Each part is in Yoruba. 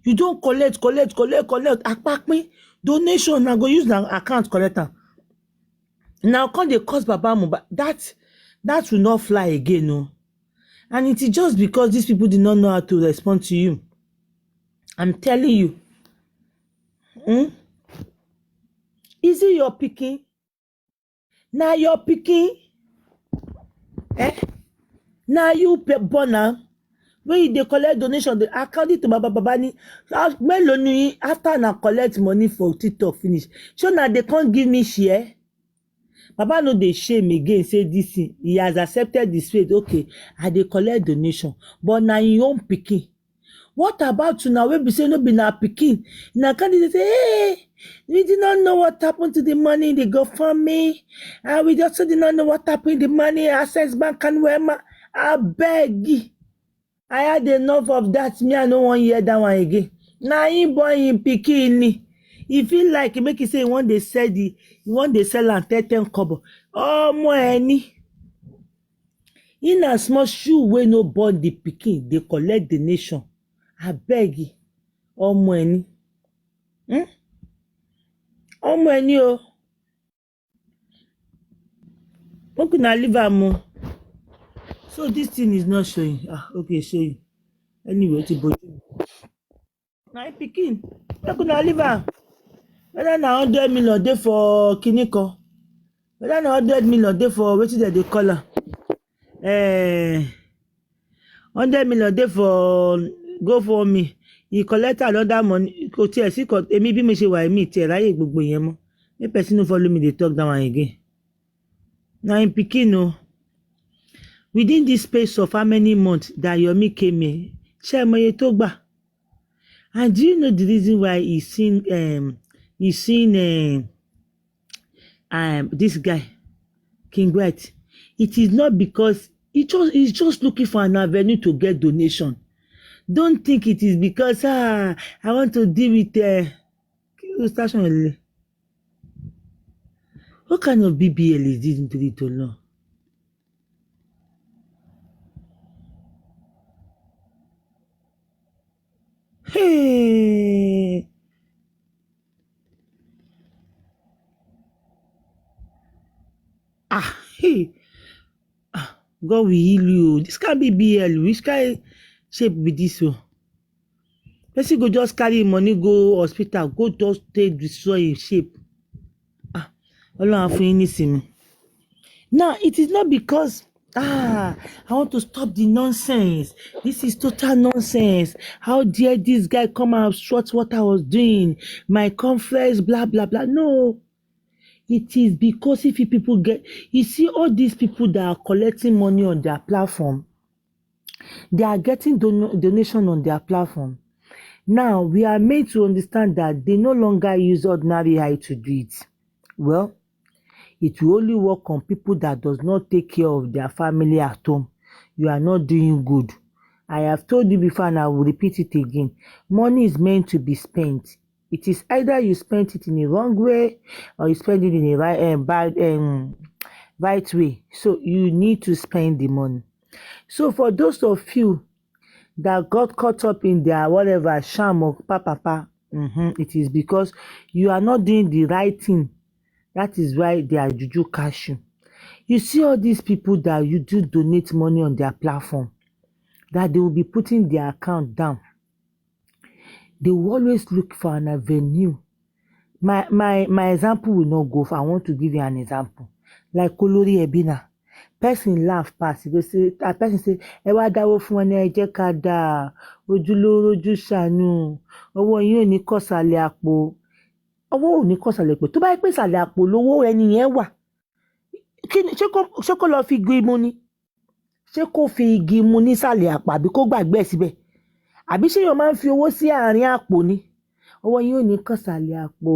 You don't collect. Akpakpin donation now go use na account collect am. Now come dey cost Baba Mohbad. That will not fly again, no. And it is just because these people did not know how to respond to you. I'm telling you. Is it your picking? Now your picking? Now you born am. When you dey collect donation, according to Baba ni, after na collect money for TikTok finish, so now they can't give me share. Baba no dey shame again, say this thing. He has accepted this faith. Okay, I dey collect donation, but na him own pikin. What about you now? When we say no be na pikin, na candidate say, hey, we did not know what happened to the money in the GoFundMe, and we also did not know what happened in the money Access Bank and Wema. I beg. I had enough of that. Me, I no wan hear that one again. Na him born him pikin ni. He feel like make he say he wan dey sell am 10 kobo. Omo eni. In a small shoe wey no born the pikin, dey collect the nation. Abeg. Omo eni. Omo eni o. Make una leave am o. So this thing is not showing. Okay, showing. Anyway, to boju. Na pikin. Make una leave am. Whether na 100 million dey for Kiniko, whether na 100 million dey for wetin dey call am, 100 million dey for GoFundMe, he collect another money. Kò tiẹ̀ sí kò èmi bí mo ṣe wà èmi tiẹ̀ ráyè gbogbo yẹn mọ́. Make person no follow me dey talk that one again. Na him pikin o. Within this space of how many months that Yomi came here, ṣé mọ iye tó gbà? And do you know the reason why he's seen this guy, King White? It is not because he's just looking for an avenue to get donation. Don't think it is because I want to deal with what kind of BBL is this into it or not? Hey. Hey. God will heal you. This can't be BL. Which kind shape be this one? Person go just carry money, go hospital, go just take destroy his shape. Now, it is not because I want to stop the nonsense. This is total nonsense. How dare this guy come and obstruct what I was doing? My conference, blah, blah, blah. No. It is because if people you see all these people that are collecting money on their platform, they are getting donation on their platform. Now, we are made to understand that they no longer use ordinary eye to do it. Well, it will only work on people that does not take care of their family at home. You are not doing good. I have told you before and I will repeat it again. Money is meant to be spent. It is either you spend it in a wrong way or you spend it in a right way. So you need to spend the money. So for those of you that got caught up in their whatever sham or papa, it is because you are not doing the right thing. That is why they are juju cash you. You see all these people that you do donate money on their platform, that they will be putting their account down. They will always look for an avenue. My example will not go for. I want to give you an example. Like Olori Ebina. Person laugh pass. He say, a person say, ẹ wá dáwó fún wọn ní ẹ jẹ́ ká dá ojúlówó ojú ṣàánú. Ọwọ́ yín ò ní kọ̀sàlẹ̀ àpò. Ọwọ́ ò ní kọ̀sàlẹ̀ àpò. Tó bá yẹ pé ìsàlẹ̀ àpò lówó ẹni yẹn wà. Ṣé kó lọ fi igi mu ni? Ṣé kó fi igi mu ní ìsàlẹ̀ àpò àbí kó gbàgbé ẹ̀ síbẹ̀? Àbí ṣé yóò máa ń fi owó sí àárín àpò ni? Ọwọ́ yín ò ní kọ̀sàlẹ̀ àpò.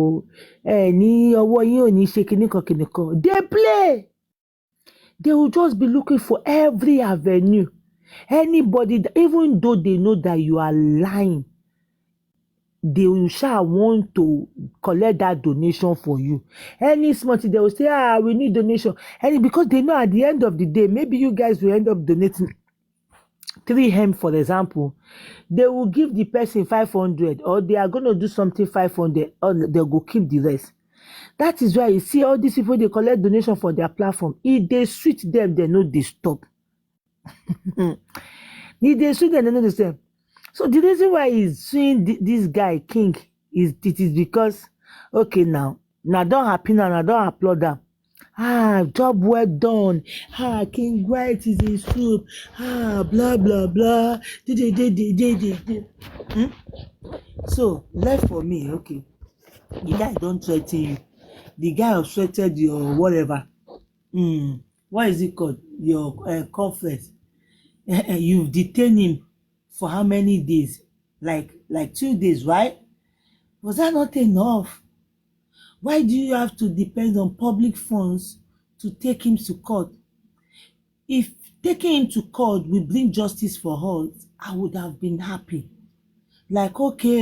Ní ọwọ́ yín ò ní ṣe kìnnìkan. They play. They will just be looking for every avenue. Anybody, even though they know that you are lying, they will want to collect that donation for you. Any small thing, they will say, we need donation. And because they know at the end of the day, maybe you guys will end up donating 3M, for example, they will give the person 500, or they are going to do something 500, or they will keep the rest. That is why you see all these people, they collect donation for their platform. If they switch them, they know they stop. If they switch them, they know they stop. So the reason why he's suing this guy, King, is because, okay, now don't happy now don't applaud them. Job well done. King White is in soup. Blah blah blah. So left for me, okay. The guy don't threaten you. The guy obstructed your whatever. What is it called? Your conference. You detain him for how many days? Like 2 days, right? Was that not enough? Why do you have to depend on public funds to take him to court? If taking him to court will bring justice for us, I would have been happy. Like, okay,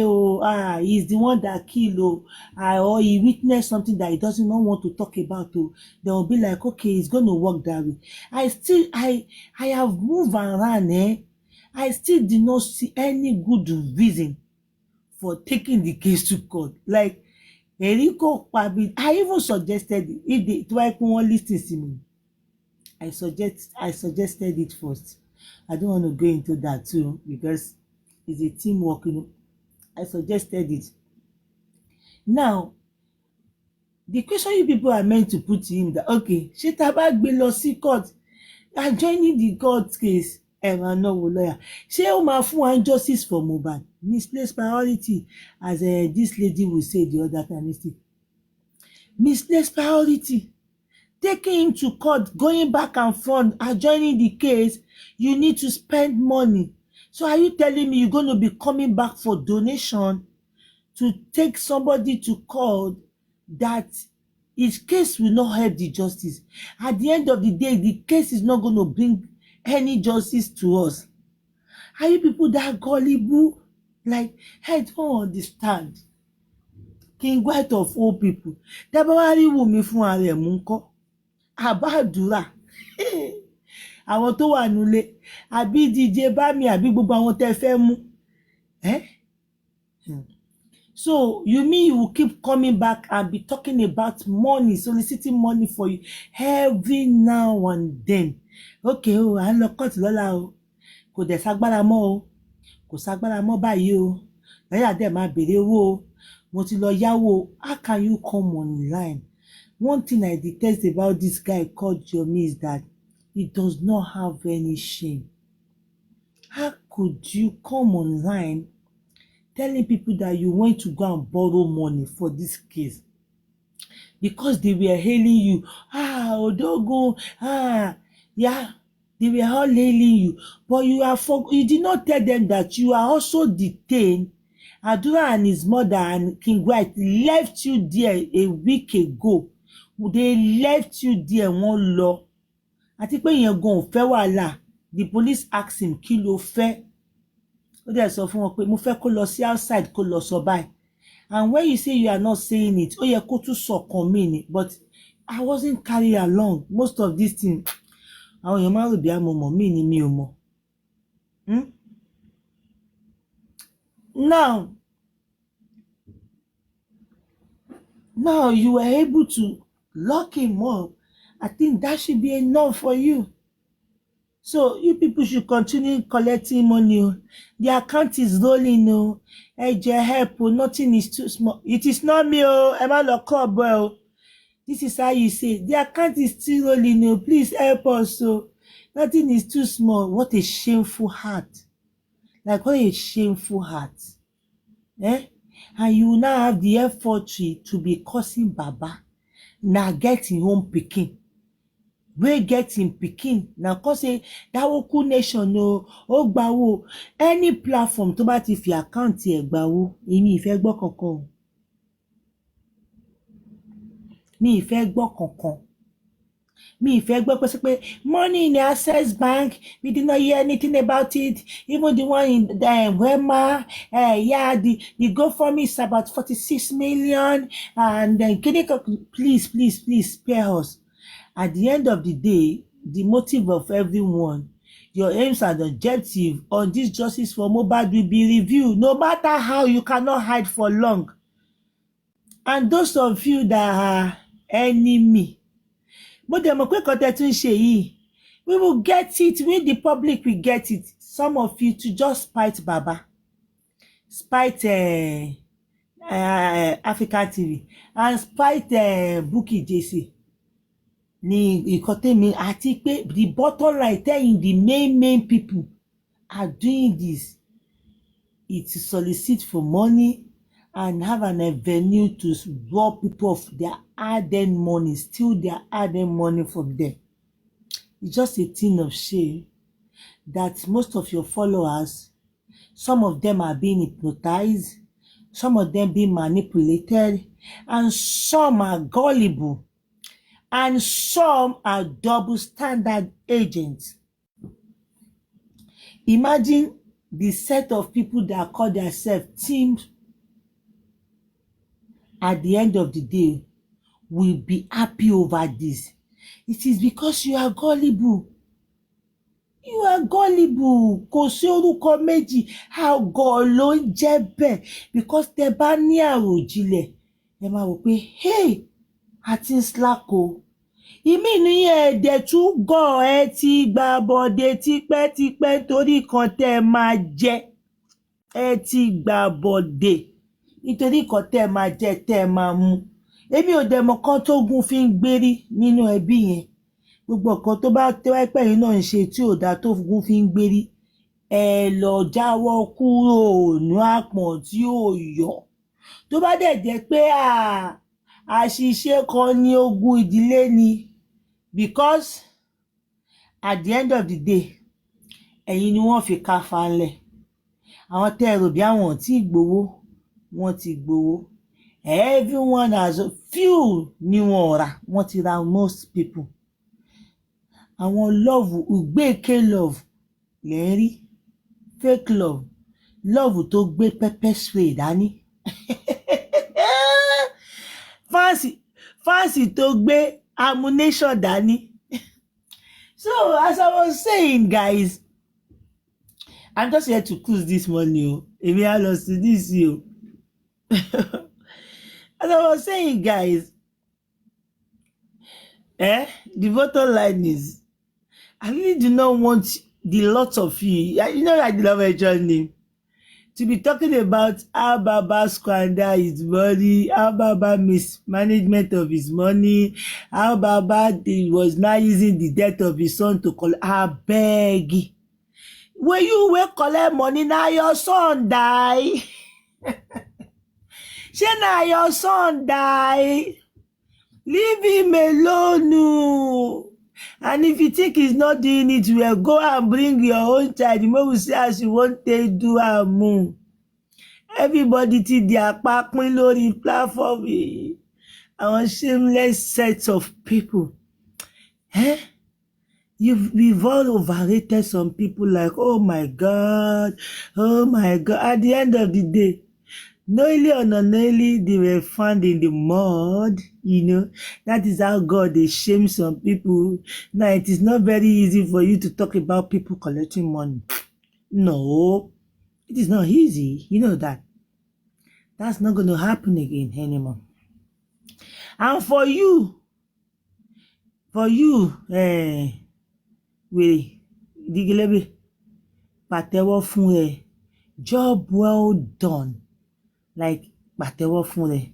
he's the one that killed, or he witnessed something that he doesn't want to talk about, they will be like, okay, it's going to work that way. I have moved around, I still did not see any good reason for taking the case to court. Like, Eriko Pabi, I even suggested, if they listen to me, I suggested it first. I don't want to go into that too, because it's a teamwork, I suggested it. Now, the question you people are meant to put to him that, okay, ṣé tá bá gbé lọ sí court, joining the court case, no lawyer, ṣé ó máa fún wa justice for Mohbad? Misplaced priority, as this lady will say the other time. Misplaced priority. Taking him to court, going back and forth, adjourning the case, you need to spend money. So are you telling me you're going to be coming back for donation to take somebody to court that his case will not help the justice? At the end of the day, the case is not going to bring any justice to us. Are you people that gullible? Like, I don't understand. King White of all people. Dabawari Wumi fún ààrẹ mú ńkọ́. Àbádùrà. Àwọn tó wà nílé. Àbí DJ Bami, àbí gbogbo àwọn tẹ́ fẹ́ mú. So you mean you will keep coming back and be talking about money, soliciting money for you every now and then? Okay, à ń lọ court lọ́la o. Kò dẹ̀ ságbára mọ́ o. Kò ságbára mọ́ báyìí o. Lẹ́yà dẹ̀ máa béèrè owó o. Mo ti lọ yáwó. How can you come online? One thing I detest about this guy called Yomi is that he does not have any shame. How could you come online telling people that you went to go and borrow money for this case? Because they were hailing you. Odogo, yeah. They were all hailing you. But you did not tell them that you are also detained. Adura and his mother and King White left you there a week ago. They left you there wọ́n lọ. Àti pé yẹn gan ò fẹ́ wàhálà. The police asked him, kí ló fẹ́? Ó dẹ̀ sọ fún wọn pé mo fẹ́ kó lọ sí outside kó lọ sọ báyìí. And when you say you are not saying it, ó yẹ kó tún sọ̀kan mí ni. But I wasn't carried along. Most of these things, àwọn èèyàn máa rò bí àmọ́ mọ̀ mí ni mi ò mọ̀. Now you were able to lock him up. I think that should be enough for you. So you people should continue collecting money. The account is rolling. Help. Nothing is too small. It is not me. Ẹ má lọ call boy. This is how you say. The account is still rolling. Please help us. Nothing is too small. What a shameful heart. Like, what a shameful heart. And you will now have the effort to be cursing Baba. Now get him own pikin. Wey get him pikin. Now cause say that Oku Nation Ogbawo. Any platform tó bá ti fi account ẹ̀ gbàwó. Èmi ìfẹ́ gbọ́ kankan. Mi ìfẹ́ gbọ́ kankan. Mi ìfẹ́ gbọ́ pé money in the Access Bank, we did not hear anything about it. Even the one in Wema, the GoFundMe is about 46 million. And please spare us. At the end of the day, the motive of everyone, your aims and objectives on this justice for Mohbad will be reviewed, no matter how. You cannot hide for long. And those of you that are enemy, mo dẹ̀ mọ̀ pé nǹkan tẹ́ tún ṣe yìí, we will get it, we the public will get it. Some of you to just spite Baba, spite African TV, and spite Bukky Jesse. Ni nǹkan tẹ́mi àti pé the bottom line telling the main people are doing this. It to solicit for money and have an avenue to rob people of their hard-earned money, steal their hard-earned money from them. It's just a thing of shame that most of your followers, some of them are being hypnotized, some of them being manipulated, and some are gullible, and some are double standard agents. Imagine the set of people that call themselves teams at the end of the day will be happy over this. It is because you are gullible. You are gullible. Kò sí orúkọ méjì, àgọ̀ ló ń jẹ́ bẹ́ẹ̀. Because tẹ́ bá ní àròjinlẹ̀, ẹ máa wò pé, hey, àti ń slack o. Ìmí nìyẹn ẹ̀dẹ̀ tún gọ̀ ẹ ti gbà bọ̀dé tipẹ́tipẹ́ torí kan tẹ́ ẹ máa jẹ. Ẹ ti gbà bọ̀dé nítorí kan tẹ́ ẹ máa jẹ, tẹ́ ẹ máa mu. Èmi ò dẹ̀ mọ̀ kan tógun fi ń gbérí nínú ẹbí yẹn. Gbogbo nǹkan tó bá tẹ́wọ́ pẹ́ yín náà ń ṣe tí ò dáa tó gun fi ń gbérí, ẹ lọ jáwọ́ kúrò ní àpọ̀n tí ò yọ̀. Tó bá dẹ̀ jẹ́ pé àṣìṣe kan ní ogun ìdílé ni, because at the end of the day, ẹ̀yin ni wọ́n fi ká falẹ̀. Àwọn tẹ́ ẹ rò bí àwọn ò tí gbowó, wọ́n ti gbowó. Everyone has few ni wọ́n rà, wọ́n ti ra most people. Àwọn love, ìgbéèké love lè ń rí, fake love, love tó gbé pepper spray dání. Fancy tó gbé ammunition dání. So as I was saying, guys, I'm just here to cruise this morning. Èmi á lọ sí this o. As I was saying, guys, the bottom line is, I really do not want the lot of you, I love a journey, to be talking about how Baba squander his money, how Baba mismanagement of his money, how Baba was not using the death of his son to collect. I beg. When you will collect money, now your son die. Now your son die. Leave him alone. And if you think he's not doing it well, go and bring your own child. You will see as you want to do a move. Everybody till their pin lórí platform. Our shameless sets of people. We've all overrated some people like, oh my God. At the end of the day, knowingly or unknowingly, they were found in the mud, That is how God they shame some people. Now, it is not very easy for you to talk about people collecting money. No, it is not easy. You know that. That's not going to happen again anymore. And for you, Digilebe, pàtẹ́wọ́ fún ẹ, job well done. Like pàtẹ́wọ́ fún ẹ,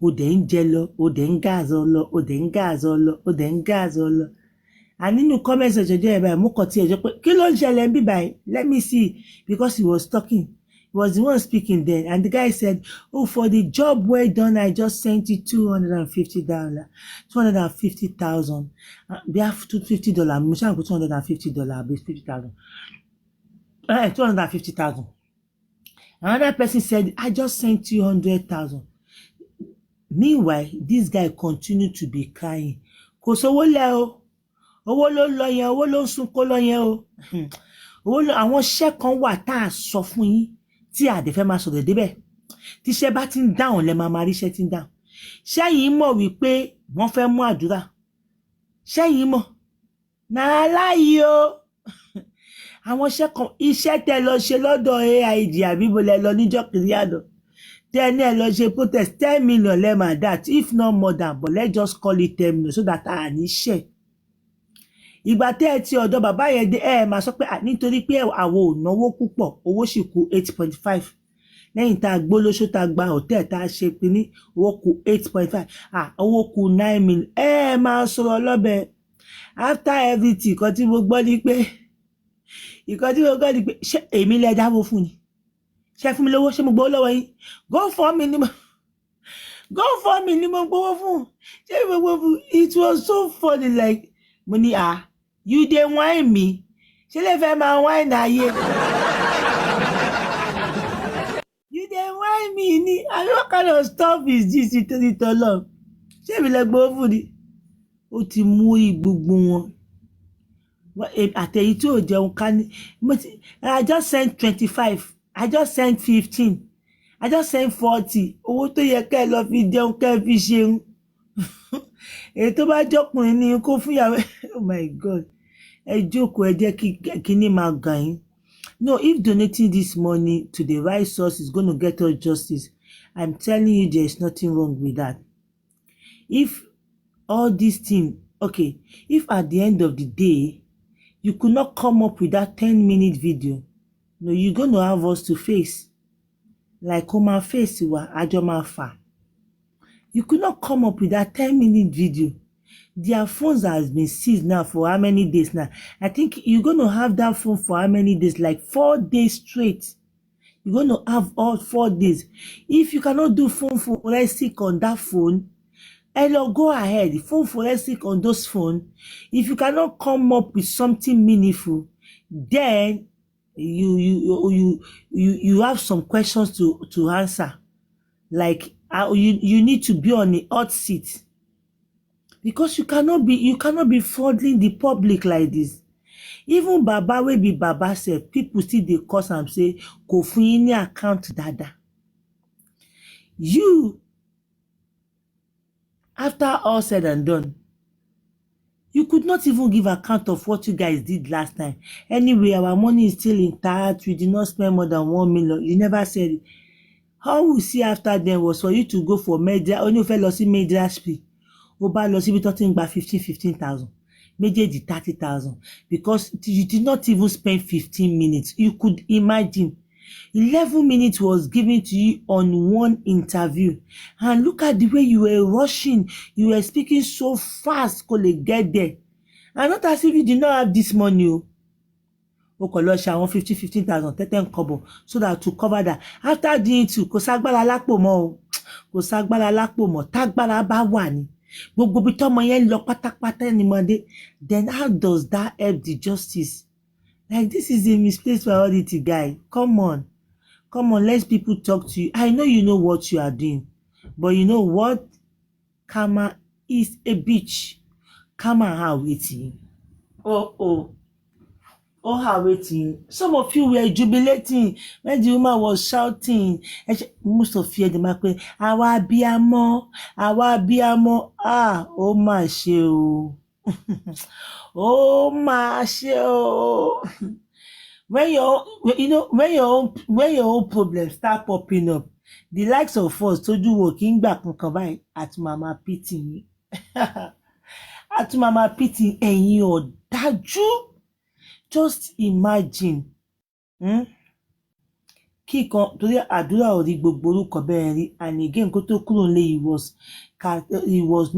o dẹ̀ ń jẹ lọ, o dẹ̀ ń gáàzọ lọ. And nínú comment section jẹ́ ẹ̀ báyìí, mo kàn tí ẹ̀ jọ pé kí ló ń ṣẹlẹ̀ ń bí báyìí? Let me see, because he was talking. He was the one speaking then, and the guy said, oh, for the job well done, I just sent you $250, $250,000. They have $250. I'm sure $250, $50,000. $250,000. Another person said, I just sent you $100,000. Meanwhile, this guy continued to be crying. Kò sówó lẹ̀ o, owó ló ń lọ yẹn, owó ló ń sunkó lọ yẹn o. Àwọn iṣẹ́ kan wà tá a sọ fún yín tí a dẹ̀ fẹ́ máa sọ̀rọ̀ débẹ̀. Tíṣẹ́ bá ti ń dáhùn lẹ́ máa rí iṣẹ́ tí ń dáhùn. Ṣẹ́yìn mọ̀ wípé wọ́n fẹ́ mú àdúrà. Ṣẹ́yìn mọ̀. Nàá láyìí o. àwọn iṣẹ́ tẹ́ lọ ṣe lọ́dọ̀ AIG àbí bo lẹ lọ níjọ́ kìíní àná tẹ́ ní ẹ lọ ṣe protest 10 million lẹ́mà that if not more than but let's just call it 10 million so that a ní ṣẹ̀. Ìgbà tẹ́ ẹ ti ọ̀dọ̀ bàbá yẹn dé ẹ máa sọ pé nítorí pé àwọn ò náwó púpọ̀ owó sì kù 8.5 lẹ́yìn tá a gbólóṣó tá a gba hòtẹ́ẹ̀ tá a ṣe pinní owó kù 8.5 owó kù 9 million ẹ máa sọ̀rọ̀ lọ́bẹ̀ after everything kan tí mo gbọ́ ni pé ṣé èmi lẹ dáwó fún ni ṣé fún mi lówó ṣé mo gbowó lọ́wọ́ yín go for me ni mo gbowó fún ṣé mo gbowó fún it was so funny like mo ní you dey whine me ṣé lè fẹ́ máa whine ayé you dey whine me ni what kind of stuff is this nítorí tọ́lọ́ ṣé èmi lẹ gbowó fún ni ó ti mú gbogbo wọn àtẹ̀yí tí ò jẹun ká ní I just sent 25 I just sent 15 I just sent 40 owó tó yẹ kẹ́ ẹ lọ fi jẹun kẹ́ ẹ fi ṣeun èyí tó bá jọkùnrin ní kó fúnyàwó oh my God ẹ jókòó ẹ jẹ́ kí ní máa gàn yín. No, if donating this money to the right source is going to get us justice, I'm telling you there is nothing wrong with that. If all these things, okay, if at the end of the day you could not come up with that 10-minute video, no, you're going to have us to face. Like Oma face wa Ajoma fa. You could not come up with that 10-minute video. Their phones has been seized now for how many days now? I think you're going to have that phone for how many days? Like 4 days straight. You're going to have all 4 days. If you cannot do phone forensic on that phone, hello, go ahead. Phone forensic on those phones. If you cannot come up with something meaningful, then you have some questions to answer. Like you need to be on the hot seat. Because you cannot be frauding the public like this. Even Baba wey be Baba sef, people still dey curse am say kò fún yín ní account dada. You, after all said and done, you could not even give account of what you guys did last time. Anyway, our money is still intact. We did not spend more than 1 million. You never said it. All we see after them was for you to go for media. Only fẹ́ lọ sí media speak. Ó bá lọ síbi tó ti ń gba 15,000 méjèèjì 30,000 because you did not even spend 15 minutes. You could imagine 11 minutes was given to you on one interview, and look at the way you were rushing. You were speaking so fast kó lè get there, and not as if you did not have this money o kò lọ ṣe àwọn 15,000 tẹ́tẹ́ ń kọ́bọ̀ so that to cover that. After doing two kò ságbára lápò mọ́ o kò ságbára lápò mọ́ tágbára bá wà ní gbogbo bí tọ́mọ yẹn lọ pátápátá ní Monday, then how does that help the justice? Like, this is a misplaced priority, guy. Come on, let people talk to you. I know you know what you are doing, but you know what? Karma is a bitch. Karma how waiting. How waiting. Some of you were jubilating when the woman was shouting. Most of you, the market, àwa abiyamọ, ó mà ṣe o. Ó mà ṣe o. When your own problems start popping up, the likes of us tójú wo kí ń gbà kankan báyìí at mama pity at mama pity ẹ̀yin ọ̀dájú. Just imagine kíkan torí àdúrà ò rí gbogbo orúkọ bẹ́ẹ̀ rí, and again kó tó kúrò nílé he was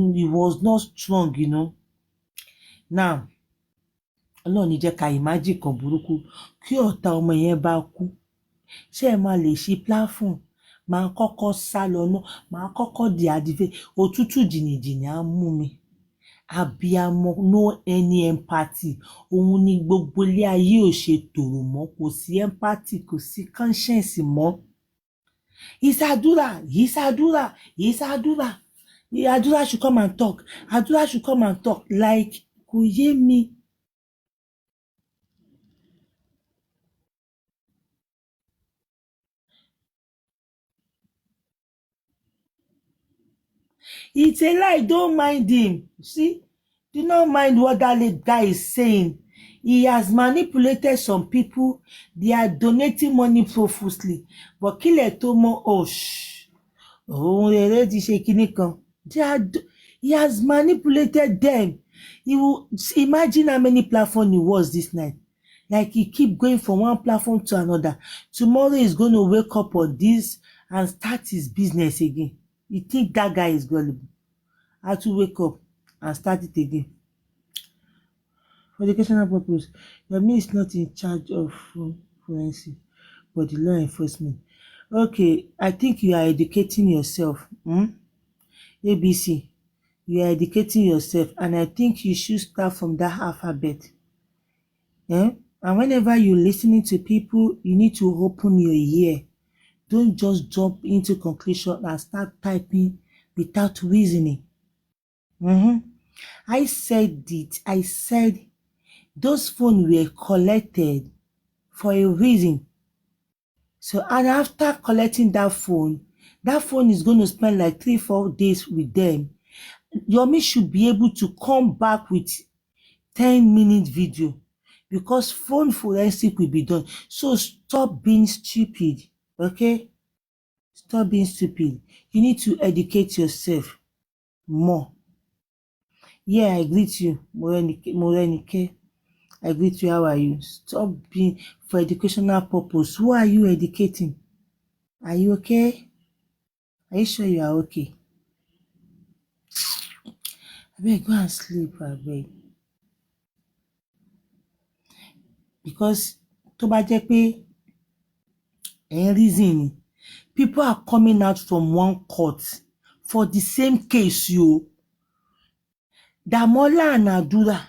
not strong, you know. Now Ọlọ́run ní jẹ́ ká imagine kan burúkú kí ọ̀tá ọmọ yẹn bá kú, ṣé ẹ máa lè ṣe platform máa kọ́kọ́ sá lọ náà, máa kọ́kọ́ di àdìfẹ́ òtútù jìnnìjìnnì á mú mi. Abiyamọ no any empathy. Òun ni gbogbo ilé ayé ò ṣe tòrò mọ́, kò sí empathy, kò sí conscience mọ́. Ìsàdúrà Àdúrà should come and talk. Àdúrà should come and talk. Like, kò yé mi. It's a lie, don't mind him. See, do not mind what that guy is saying. He has manipulated some people. They are donating money profusely. But kílẹ̀ tó mọ́, òun rere ti ṣe kinní kan. He has manipulated them. You will imagine how many platforms he was this night. Like he keep going from one platform to another. Tomorrow he's going to wake up on this and start his business again. You think that guy is gullible? How to wake up and start it again? For educational purpose, Yomi is not in charge of forensic, but the law enforcement. Okay, I think you are educating yourself. ABC, you are educating yourself, and I think you should start from that alphabet. And whenever you're listening to people, you need to open your ear. Don't just jump into conclusion and start typing without reasoning. I said it. I said those phones were collected for a reason. So, and after collecting that phone is going to spend like 3-4 days with them. Yomi should be able to come back with 10-minute video because phone forensic will be done. So stop being stupid, okay? Stop being stupid. You need to educate yourself more. Yeah, I greet you, Morenike. I greet you. How are you? Stop being for educational purpose. Who are you educating? Are you okay? Are you sure you are okay? Abeg, go and sleep, abeg. Because tó bá jẹ́ pé reason, people are coming out from one court for the same case, Damola and Adura,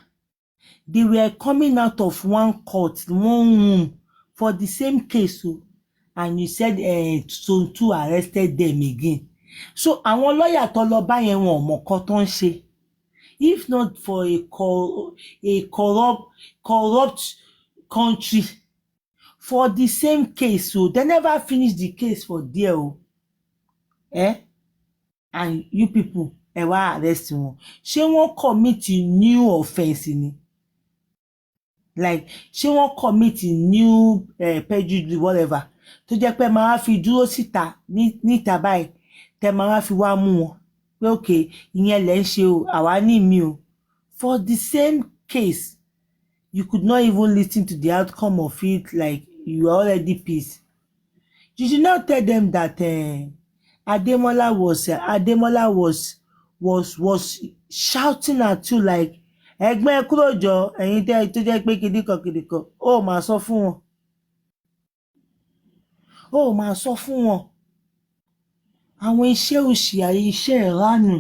they were coming out of one court, one room for the same case, and you said Sontu arrested them again. So àwọn lawyer tó lọ bá yẹn wọn ò mọ nǹkan tó ń ṣe. If not for a corrupt country for the same case, they never finish the case for there, and you people wá arrest wọn. Ṣé wọ́n commit new offence ni? Like ṣé wọ́n commit new perjury whatever tó jẹ́ pé máa fi dúró síta níta báyìí tẹ́ máa fi wá mú wọn pé okay ìyẹn lẹ ń ṣe àwa ní mi for the same case. You could not even listen to the outcome of it, like you are already pissed. You should not tell them that Ademola was shouting at you like ẹgbẹ́ kúrò jọ ẹ̀yin tó jẹ́ pé kìdíkan ó máa sọ fún wọn. Àwọn iṣẹ́ òṣì àyè iṣẹ́ ìranù,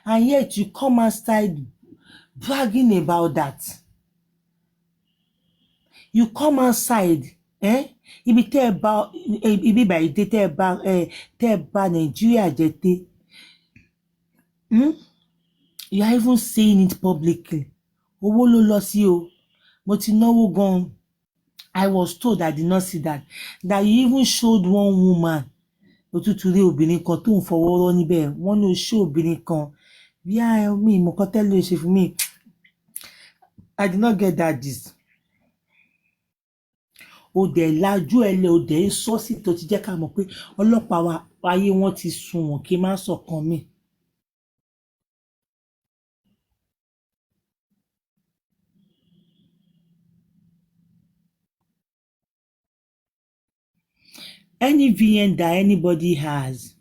and yet you come outside bragging about that. You come outside, ibi tẹ́ bá Nigeria jẹ́ dé. You are even saying it publicly. Owó ló lọ sí o. Mo ti náwó gan. I was told, I did not see that you even showed one woman. Òtútù rí obìnrin kan tó ń fọwọ́ rọ́ níbẹ̀. Wọ́n ní o show obìnrin kan. Bí mi mo kọ́ tẹ́lẹ̀ ṣe fún mi. I did not get that gist. O dẹ̀ lajú ẹlẹ́ o dẹ̀ sọ sí tó ti jẹ́ ká mọ̀ pé ọlọ́pàá wa ayé wọn ti sunwọ̀n kí n má sọ̀kan mi. Any VN that anybody has,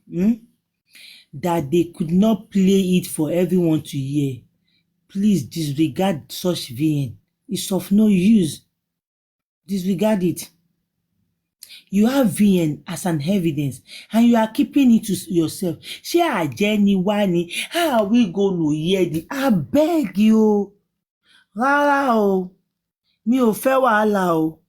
that they could not play it for everyone to hear, please disregard such VN. It's of no use. Disregard it. You have VN as an evidence and you are keeping it to yourself. Ṣé àjẹ́ ni wá ni? How are we going to hear it? I beg you. Rárá o. Mi ò fẹ́ wàhálà o.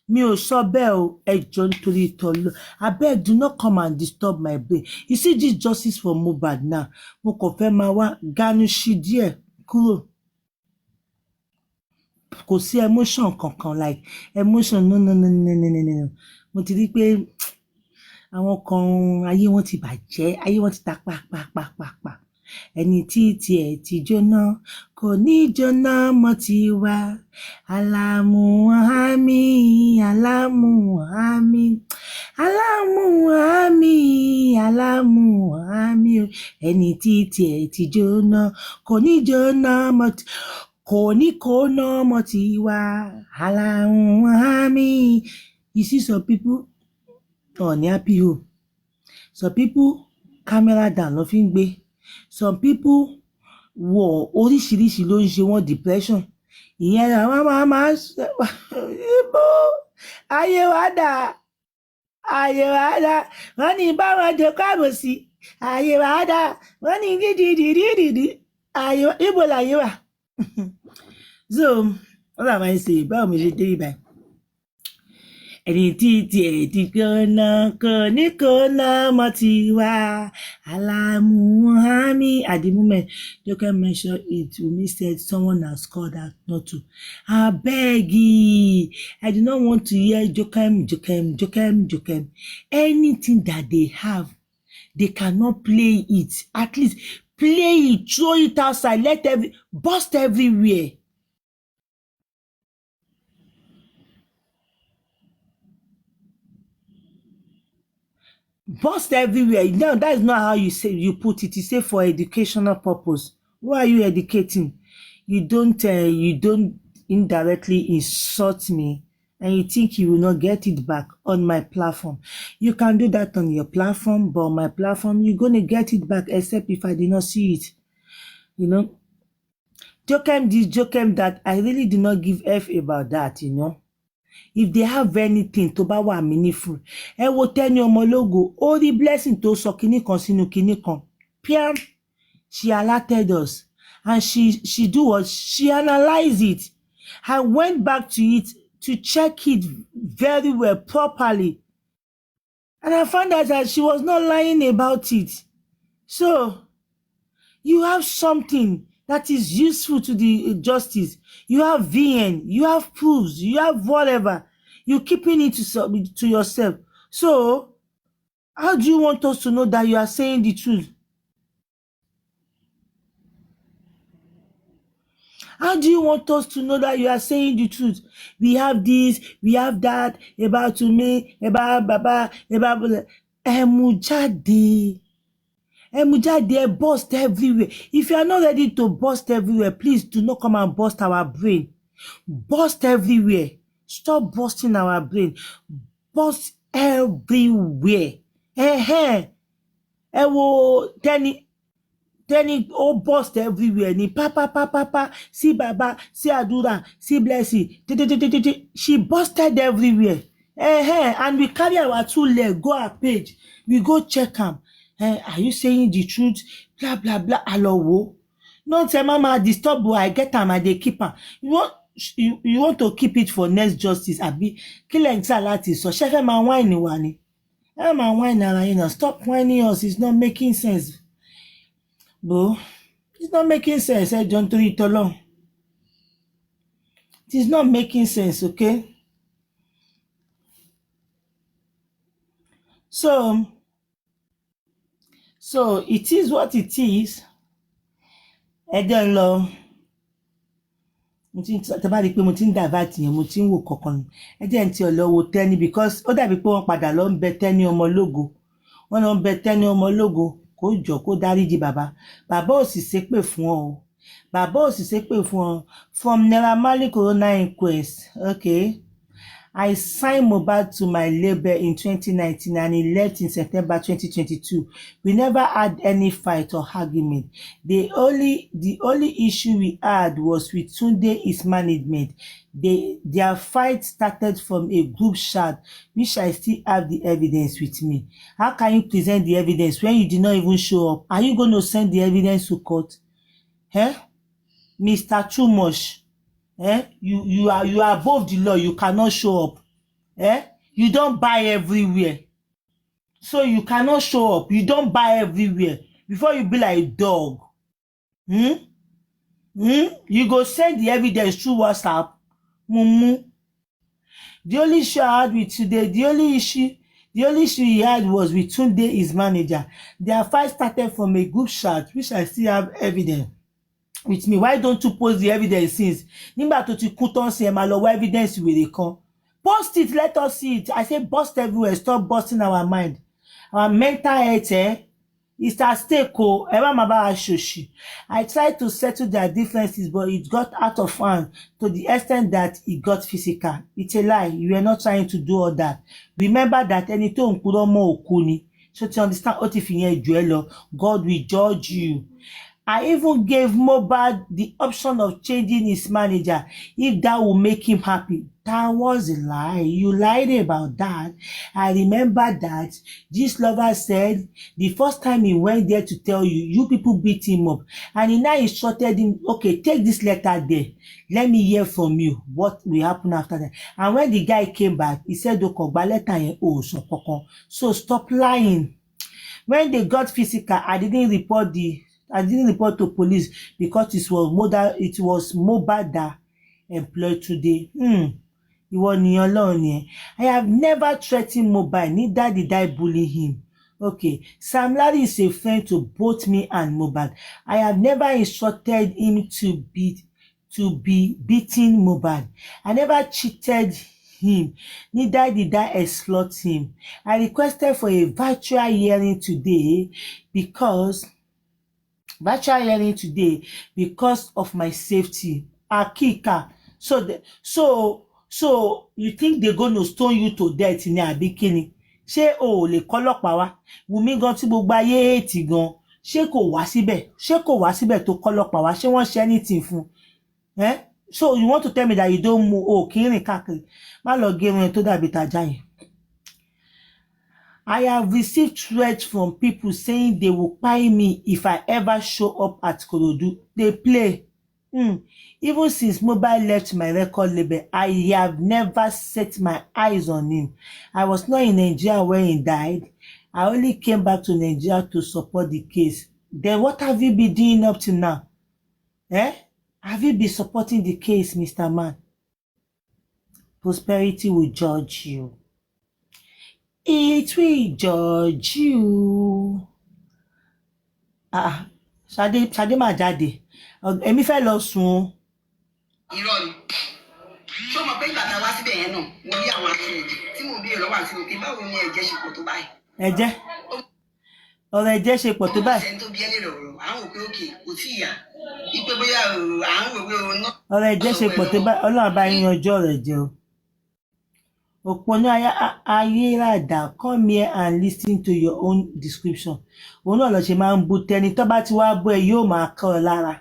Mi ò sọ bẹ́ẹ̀ o. Ẹ jọ̀ọ́ nítorí ìtọ́lọ́. Abeg, do not come and disturb my brain. You see this justice for Mohbad now. Mo kàn fẹ́ máa wá garnish díẹ̀ kúrò. Kò sí emotion kankan, like emotion no. Mo ti rí pé àwọn kan ayé wọn ti bàjẹ́, ayé wọn ti ta pa. ẹni tí tiẹ̀ ti jóná kò ní jóná mọ́ tiwa. Alamu ami, alamu ami, alamu ami, alamu ami o. Ẹni tí tiẹ̀ ti jóná kò ní jóná mọ́ kò ní kóná mọ́ tiwa. Alamu ami. You see some people ní happy home. Some people camera down ló fi ń gbé. Some people oríṣiríṣi ló ń ṣe wọ́n depression. Ìyẹn àwọn máa ń ibo ayé wa dà, ayé wa dà, wọ́n ní báwọn jẹ káàbọ̀ sí, ayé wa dà, wọ́n ní dídìdìdìdì, ayé ibo láyé wa. So wọ́n làwọn máa ń ṣe báwo mo ṣe dé ibà. Ẹni tí tiẹ̀ ti jóná kò ní kóná mọ́ tiwa. Alamu ami. At the moment, Joke mentioned it. Wunmi said someone has called out not to. Abeg, I do not want to hear Jokem. Anything that they have, they cannot play it. At least play it, throw it outside, burst everywhere. Burst everywhere. Now that is not how you put it. You say for educational purpose. Who are you educating? You don't indirectly insult me, and you think you will not get it back on my platform. You can do that on your platform, but on my platform, you're gonna get it back, except if I did not see it. You know, Jokem this, Jokem that. I really do not give F about that. You know. If they have anything tó bá wà meaningful, ẹ wo Tenny Omologo, ó rí blessing tó sọ kinní kan sínú kinní kan. Piam, she alerted us, and she do what? She analyzed it. I went back to it to check it very well, properly, and I found out that she was not lying about it. So you have something that is useful to the justice. You have VN, you have proofs, you have whatever. You're keeping it to yourself. So, how do you want us to know that you are saying the truth? How do you want us to know that you are saying the truth? We have this, we have that, about me, about Baba, about Emujade. Emujade burst everywhere. If you are not ready to burst everywhere, please do not come and burst our brain. Burst everywhere. Stop bursting our brain. Burst everywhere. Tenny, burst everywhere. Ni papa, see Baba, see Adura, see Blessing. She busted everywhere. And we carry our 2 legs, go our page. We go check them. Are you saying the truth? Blah, blah, blah. Hello. Don't say, Mama, disturb I get them and they keep them. You want to keep it for next justice, Abi? Killing salati. So, chef, my wine, wani. My wine, stop whining us. It's not making sense. Bro, it's not making sense. John, to it along. It is not making sense, okay? So it is what it is. Ẹ jẹ́ ń lọ. Tẹ́ bá rí pé mo ti ń divert yẹn, mo ti ń wò kankan. Ẹ jẹ́ ń ti ọ̀lọ́ wo Tenny, because ó dàbí pé wọ́n padà lọ ń bẹ Tenny Omologo. Wọ́n lọ ń bẹ Tenny Omologo kó jọ kó dáríjì bàbá. Bàbá ò sì ṣépè fún ọ o. Bàbá ò sì ṣépè fún ọ. From Naira Marley Corona inquest, okay? I signed Mohbad to my label in 2019 and he left in September 2022. We never had any fight or argument. The only issue we had was with Tunde Mismanagement. Their fight started from a group chat, which I still have the evidence with me. How can you present the evidence when you did not even show up? Are you going to send the evidence to court? Mr. Too much. You are above the law. You cannot show up. You don't buy everywhere. So you cannot show up. You don't buy everywhere. Before you be like a dog. You go send the evidence through WhatsApp. The only issue I had with today, the only issue The only issue he had was with Tunde, his manager. Their fight started from a group chat, which I still have evidence with me. Why don't you post the evidence since? Nígbà tó ti kú tán sí ẹ máa lọ wá evidence wèrè kan. Post it, let us see it. I say bust everywhere, stop busting our mind. Our mental health, is at stake. I tried to settle their differences, but it got out of hand to the extent that it got physical. It's a lie. You were not trying to do all that. Remember that ẹni tó ń purọ́ mọ́ òkú ni. So to understand ó ti fi yẹn jù ẹ́ lọ, God will judge you. I even gave Mohbad the option of changing his manager if that will make him happy. That was a lie. You lied about that. I remember that this lover said the first time he went there to tell you, you people beat him up. And he now instructed him, okay, take this letter there. Let me hear from you what will happen after that. And when the guy came back, he said, so stop lying. When they got physical, I didn't report to police because it was Mohbad that employed today. I have never threatened Mohbad, neither did I bully him. Okay, Sam Larry is a friend to both me and Mohbad. I have never instructed him to be beating Mohbad. I never cheated him, neither did I exploit him. I requested for a virtual hearing today because of my safety. Akika. So you think they're going to stone you to death in a bikini? Ṣé o lè kọ́lọ́pàá wá? Wùmí gan tí gbogbo ayé ètì gan. Ṣé kò wá síbẹ̀ tó kọ́lọ́pàá wá? Ṣé wọ́n ṣe anything fún? So you want to tell me that you don't move? Kí n rìn káàkiri. Má lọ gé irun tó dàbí tàjà yẹn. I have received threats from people saying they will pay me if I ever show up at Korodu. They play. Even since Mohbad left my record label, I have never set my eyes on him. I was not in Nigeria when he died. I only came back to Nigeria to support the case. Then what have you been doing up to now? Have you been supporting the case, Mr. Man? Prosperity will judge you. It will judge you. Ṣadé máa jáde. Èmi fẹ́ lọ sùn. Irọ́ ni. Ṣé o mọ̀ pé ìgbà tá a wá síbẹ̀ yẹn náà, mo rí àwọn aṣèjì tí mo béèrè lọ́wọ́ àti òkè báwo ni ẹ̀jẹ̀ ṣe pọ̀ tó báyìí? Ẹ̀jẹ̀? Ọ̀rọ̀ ẹ̀jẹ̀ ṣe pọ̀ tó báyìí. Ọmọ ìṣẹ́ tó bí ẹni lọ̀rọ̀, à ń wò pé òkè kò tí ì yá. Ipe bóyá à ń wò pé o ná. Ọ̀rọ̀ ẹ̀jẹ̀ ṣe pọ̀ tó báyìí. Ọlọ́run bá yín ọjọ́ rẹ̀ jẹ́ o. Òpònú ayérádà, come here and listen to your own description. Òun náà lọ ṣe máa ń bú tẹni tó bá ti wá bú ẹ yóò máa kọ́ ọ lára.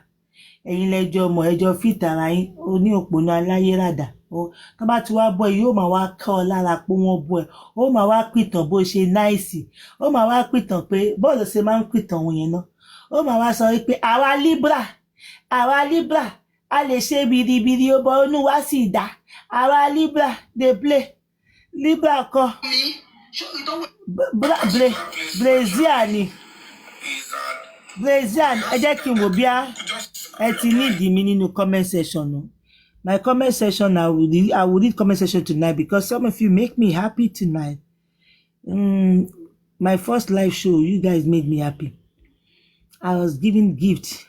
Ẹ̀yin lẹ́jọ́ mọ̀ ẹjọ́ fìtàrà yín oní òpònú aláyérádà. Tó bá ti wá bú ẹ yóò máa wá kọ́ ọ lára pé wọ́n bú ẹ. Ó máa wá pìtàn bó ṣe náìsì. Ó máa wá pìtàn pé bọ́ọ̀lù ṣe máa ń pìtàn òun yẹn náà. Ó máa wá sọ wípé àwa Libra a lè ṣe biribiri ó bọ́ inú wá sí ìdá. Àwa Libra dey play. Libra kọ Brazil ni ẹ jẹ́ kí n wò bí ẹ ti nídìí mi nínú comment section no. My comment section I will read comment section tonight because some of you make me happy tonight. My first live show, you guys made me happy. I was giving gifts.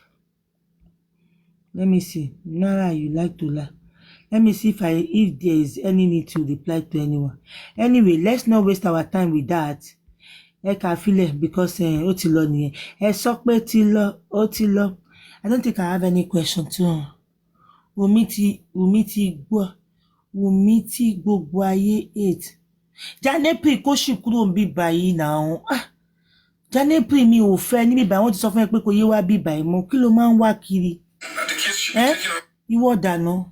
Let me see. Nara, you like to laugh. Let me see if there is any need to reply to anyone. Anyway, let's not waste our time with that. I feel it because ó ti lọ nìyẹn. Ẹ sọ pé ó ti lọ. I don't think I have any question too. Wùmí ti gbogbo ayé 8. Janepri kó sì kúrò ń bí báyìí náà. Janepri mi ò fẹ́ ní bí báyìí wọ́n ti sọ fún ẹ pé kò yé wá bí báyìí mọ́. Kí ló máa ń wá kiri? Ìwọ dànù.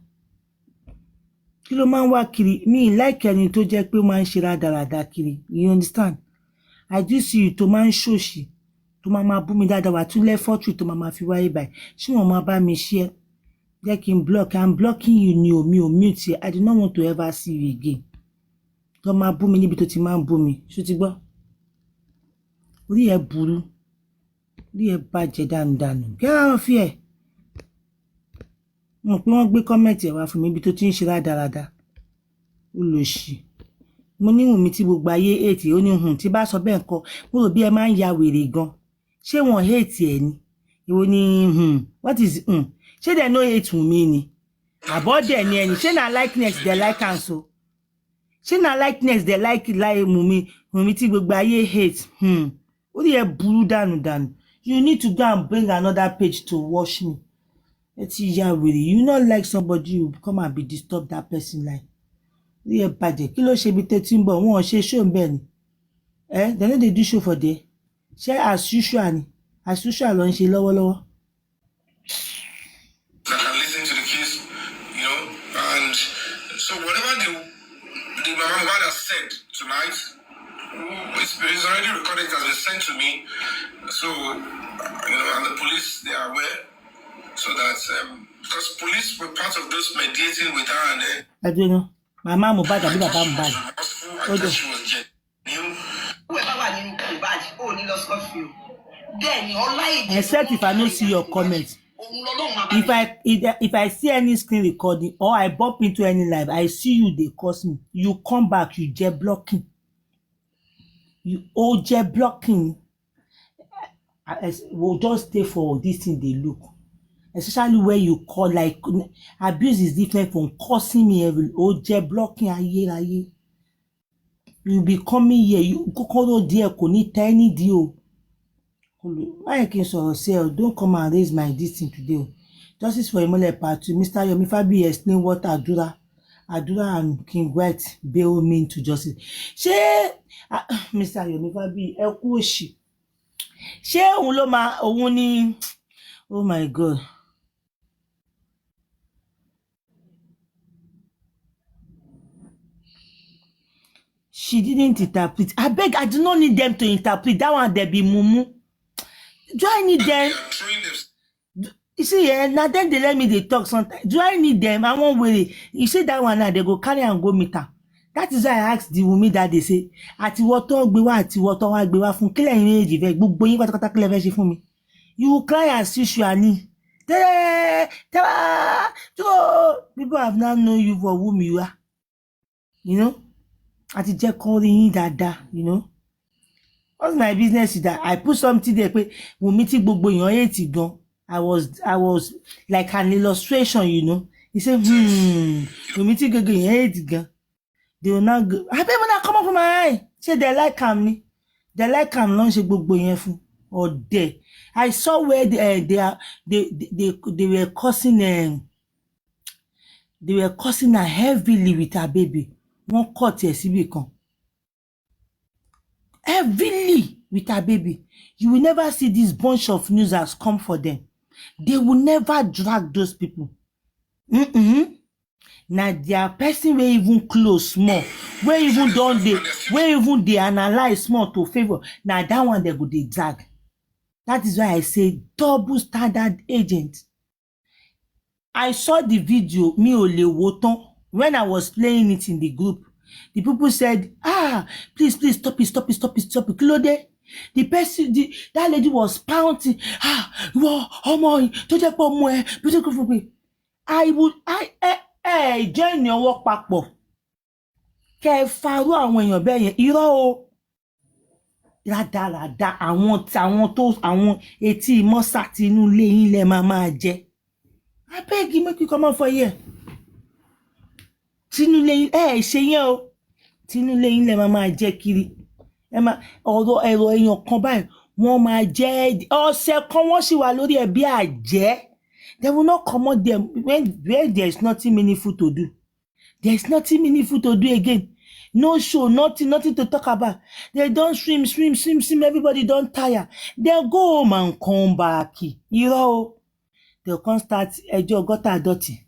Kí ló máa ń wá kiri? Mi like ẹni tó jẹ́ pé ó máa ń ṣe rádaràda kiri. You understand? I do see you tó máa ń ṣòṣì. Tó máa bú mi dáadáa wà tún lẹ́fọ́tù tó máa fi wáyé báyìí. Ṣé wọ́n máa bá mi share? Jẹ́ kí n block. I'm blocking you ni o, mi ò mute you. I do not want to ever see you again. Tó máa bú mi níbi tó ti máa ń bú mi. Ṣó ti gbọ́? Orí ẹ burú. Orí ẹ bàjẹ́ dànù. Get out of here. Mo pé wọ́n gbé comment ẹ̀ wá fún mi ibi tó ti ń ṣe rádaràda. Ó lọ ṣì. mo ní Wùnmí tí gbogbo ayé hate ó ní tí bá sọ bẹ́ẹ̀ nǹkan mo rò bí ẹ máa ń ya wèrè gan ṣé wọ́n hate ẹ ni ìwọ ni what is ṣé they no hate Wùnmí ni àbọ̀dẹ̀ ni ẹni ṣé na likeness they like am so ṣé na likeness they like Wùnmí tí gbogbo ayé hate ó rí ẹ burú dànù you need to go and bring another page to watch me ẹ ti ya wèrè you not like somebody you come and be disturb that person like rí ẹ bàjẹ́ kí ló ṣe bí tẹ́tí ń bọ̀ wọ́n ṣe show bẹ́ẹ̀ ni they no dey do show for there ṣé as usual ni as usual ló ń ṣe lọ́wọ́lọ́wọ́. I can listen to the case, you know, and so whatever the Mohbad has said tonight, it's already recorded, it has been sent to me, so you know, and the police, they are aware, so that because police were part of those mediating with her, and I don't know. Mama Mohbad àbí bàbá Mohbad. I thought she was genuine. Except if I don't see your comments. If I see any screen recording or I bump into any live, I see you, they curse me. You come back, you jet blocking. You jet blocking. We'll just stay for this thing they look. Especially where you call like abuse is different from cursing me every jet blocking aye. You be coming here, you go there, kò ní tẹ́ any deal. Why can say don't come and raise my this thing today. Justice for Imole Part 2. Mr. Yomi Fabayi explain what Adura and King White bail mean to justice. Ṣé Mr. Yomi Fabayi ẹ kú òṣì. Ṣé òun ló máa òun ni oh my God. She didn't interpret. I beg, I do not need them to interpret. That one they be mumu. Do I need them? You see, now then they let me they talk sometimes. Do I need them? I won't worry. You see that one now, they go carry and go meet her. That is why I asked the woman that they say, àti water gbe wá àti water wá gbe wá fún kílẹ̀ yín méjì fẹ́ gbogbo yín pátápátá kílẹ̀ fẹ́ ṣe fún mi. You will cry as usual ni. People have now known you for whom you are. You know? Àti jẹ́ kọ́ rí yín dáadáa, you know? What's my business is that I put something there pé Wùnmí tí gbogbo èèyàn hate gan. I was like an illustration, you know. He said, Wùnmí tí gbogbo èèyàn hate gan. They will not go. I bet when I come up from my eye. Say they like me. They like launch gbogbo yẹn fún. Or there. I saw where they were cursing they were cursing her heavily with her baby. Wọ́n cut ẹ̀ síbì kan. Heavily with her baby. You will never see this bunch of newsers come for them. They will never drag those people. Now their person will even close small. Where even they analyze small to favor. Now that one they go they drag. That is why I say double standard agent. I saw the video mi ò lè wò tán. When I was playing it in the group, the people said, please, stop it. Kí ló dé? The person, that lady was pouting. Ọmọ tó jẹ́ pé ọmọ ẹ, beautiful for me. Join your work papọ̀. Kẹ́ farú àwọn èèyàn bẹ́ẹ̀ yẹn, irọ́ o. Rádaràda àwọn etí mọ́sà tí inú ilé yín lẹ máa jẹ. I beg you, make you come out for here. Tínú lẹ́yìn ṣe yẹn o tínú lẹ́yìn lẹ máa jẹ́ kiri ọ̀rọ̀ ẹ̀rọ èèyàn kan báyìí wọ́n máa jẹ́ ọ̀sẹ̀ kan wọ́n sì wà lórí ẹ̀bí àjẹ́. They will not come out there where there is nothing meaningful to do. There is nothing meaningful to do again. No show, nothing to talk about. They don't swim. Everybody don't tire. They'll go home and come back. You know, they'll come start ẹjọ́ gọ́tà àdọ̀tí.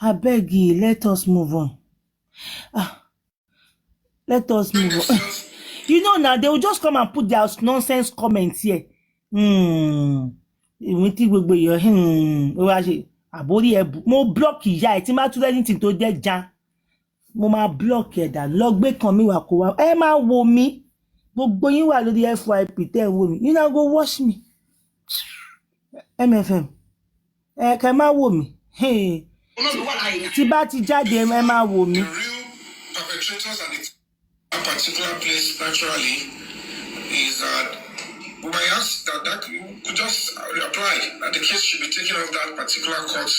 I beg you, let us move on. Let us move on. You know now, they will just come and put their nonsense comments here. Ìwé tí gbogbo èèyàn ó wá ṣe àbórí ẹ̀ mo block ìyá ẹ̀ tí má tún anything tó jẹ́ jan. Mo máa block ẹ̀ dà lọ gbé kan mi wà kó wá. Ẹ máa wo mi. Gbogbo yín wà lórí FYP tẹ́ ẹ wo mi. You now go watch me. MFM. Kẹ́ máa wò mí. Tí bá ti jáde ẹ máa wò mí. perpetrators and a particular place naturally is that I asked that you could just apply that the case should be taken off that particular court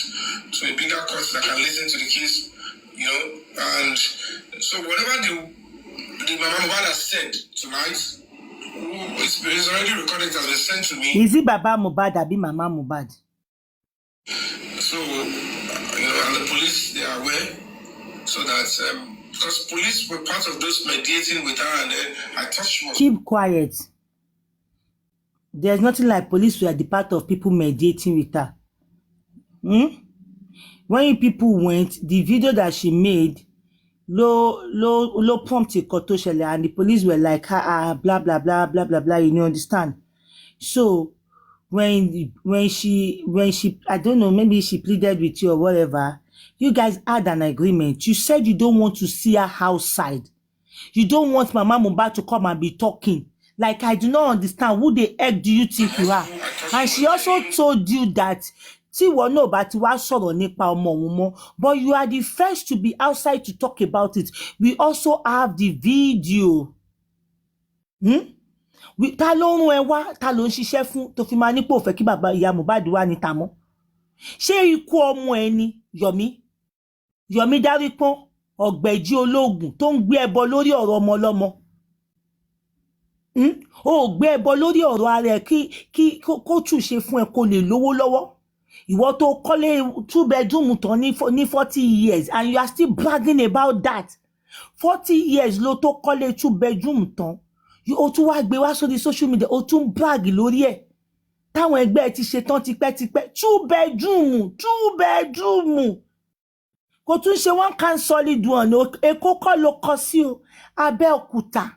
to a bigger court that can listen to the case, and so whatever the Mama Mohbad has said tonight, it's already recorded, it has been sent to me. Is it Baba Mohbad or Mama Mohbad? So, and the police, they are aware, so that, because police were part of those mediating with her, and then I touched her. Keep quiet. There's nothing like police were the part of people mediating with her. When people went, the video that she made, low prompted Kotoshele, and the police were like, blah, blah, blah, blah, blah, blah, you understand? So, when she, I don't know, maybe she pleaded with you or whatever, you guys had an agreement. You said you don't want to see her outside. You don't want Mama Mohbad to come and be talking. Like, I do not understand. Who the heck do you think you are? And she also told you that, but you are the first to be outside to talk about it. We also have the video. Ta ló rún ẹ wá, ta ló ń ṣiṣẹ́ fún tó fi máa ní pé ó fẹ́ kí bàbá ìyá Mohbad wá ní tamọ́. Ṣé ikú ọmọ ẹ ni Yomi Dárípọ́n ọ̀gbẹ̀jì ológun tó ń gbé ẹbọ lórí ọ̀rọ̀ ọmọ ọlọ́mọ? Ó gbé ẹbọ lórí ọ̀rọ̀ ara ẹ kí kó tún ṣe fún ẹ kó lè lówó lọ́wọ́. Ìwọ tó kọ́lé 2-bedroom tán ní 40 years and you are still bragging about that. 40 years ló tó kọ́lé 2-bedroom tán. O tún wá gbé wá sórí social media, o tún brag lórí ẹ̀. Táwọn ẹgbẹ́ ti ṣe tán tipẹ́tipẹ́. 2-bedroom. Kò tún ṣe one can solid one. Èkó kọ́ ló kọ sí o. Abẹ́òkúta.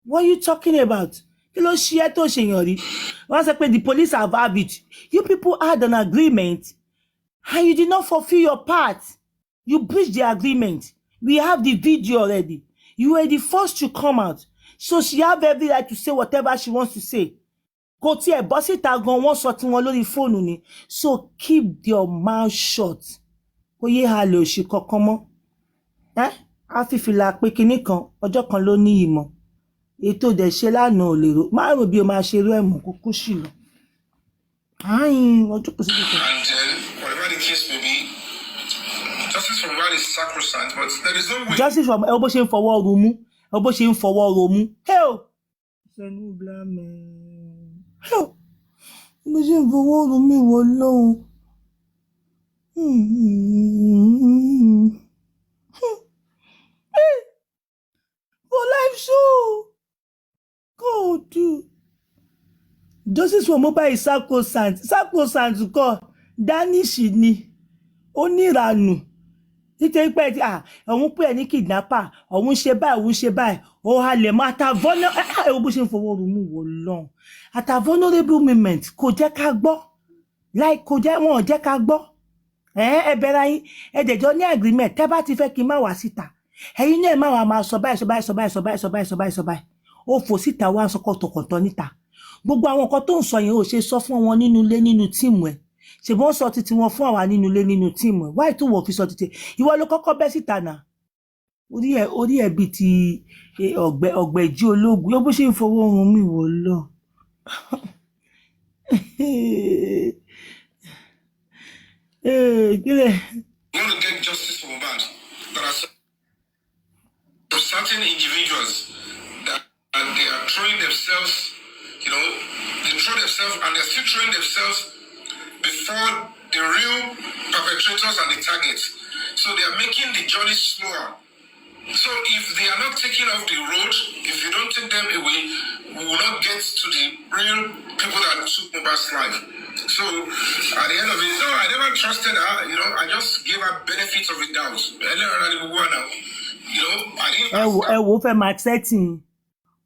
What are you talking about? Kí ló ṣe ẹ́ tó ṣe yàn rí? Wọ́n sọ pé the police have it. You people had an agreement and you did not fulfill your part. You breached the agreement. We have the video already. You were the first to come out. So she have every right to say whatever she wants to say. Kò tiẹ̀ bọ́ síta gan wọ́n sọ tí wọ́n lórí fóònù ni. So keep your mouth shut. Kò yé halẹ̀ òṣì kankan mọ́. A fi fìlà pé kinní kan, ọjọ́ kan ló ní ìmọ̀. Ètò dẹ̀ ṣe lánàá ò lè rò. Má rò bí o máa ṣe rú ẹ̀mú kúkú sí lọ. Ọjọ́ kò sí kíkọ. And whatever the case may be, justice from God is sacrosanct, but there is no way. Justice from ẹ bó ṣe ń fọwọ́ ro mú. Ẹ bó ṣe ń fọwọ́ ro mú. Sẹ́nu blámẹ́. Bó ṣe ń fọwọ́ ro mí wọ lọ́hùn. For life show. God do. Justice for Mohbad is sacrosanct. Sacrosanct kọ́ Danish ni. Ó níranù. Nítorí pé òun pè ní kidnapper, òun ṣe báyìí, ó halẹ̀ mọ́ àtàvọ́nà bó ṣe ń fọwọ́ ro mú wọ lọ́hùn. Àtàvọ́nàrable moment kò jẹ́ ká gbọ́. Like kò jẹ́ wọn ò jẹ́ ká gbọ́. Ẹ bẹ̀rẹ̀ yín, ẹ dẹ̀jọ́ ní agreement, tẹ́ bá ti fẹ́ kí n má wá síta. Ẹ̀yin náà má wá máa sọ báyìí. Ó fò síta wá sọ kọ̀tọ̀kọ̀tọ̀ níta. Gbogbo àwọn nǹkan tó ń sọ yẹn ò ṣe sọ fún wọn nínú ilé nínú tíìmù ẹ̀. Ṣé wọ́n sọ títí wọn fún àwa nínú ilé nínú tíìmù ẹ̀? Why tó wọ́n fi sọ títí? Ìwọ ló kọ́kọ́ bẹ́ síta náà. Orí ẹ̀ bíi ti ọ̀gbẹ̀jì ológun. Yóò bó ṣe ń fọwọ́ run mí wò lọ. You want to get justice for Mohbad. There are certain individuals that they are throwing themselves, they throw themselves and they're still throwing themselves before the real perpetrators and the targets. So they are making the journey slower. So if they are not taken off the road, if you don't take them away, we will not get to the real people that took Mohbad's life. So at the end of it, no, I never trusted her. I just gave her benefits of the doubt. Ẹ wo fẹ́ máa setting.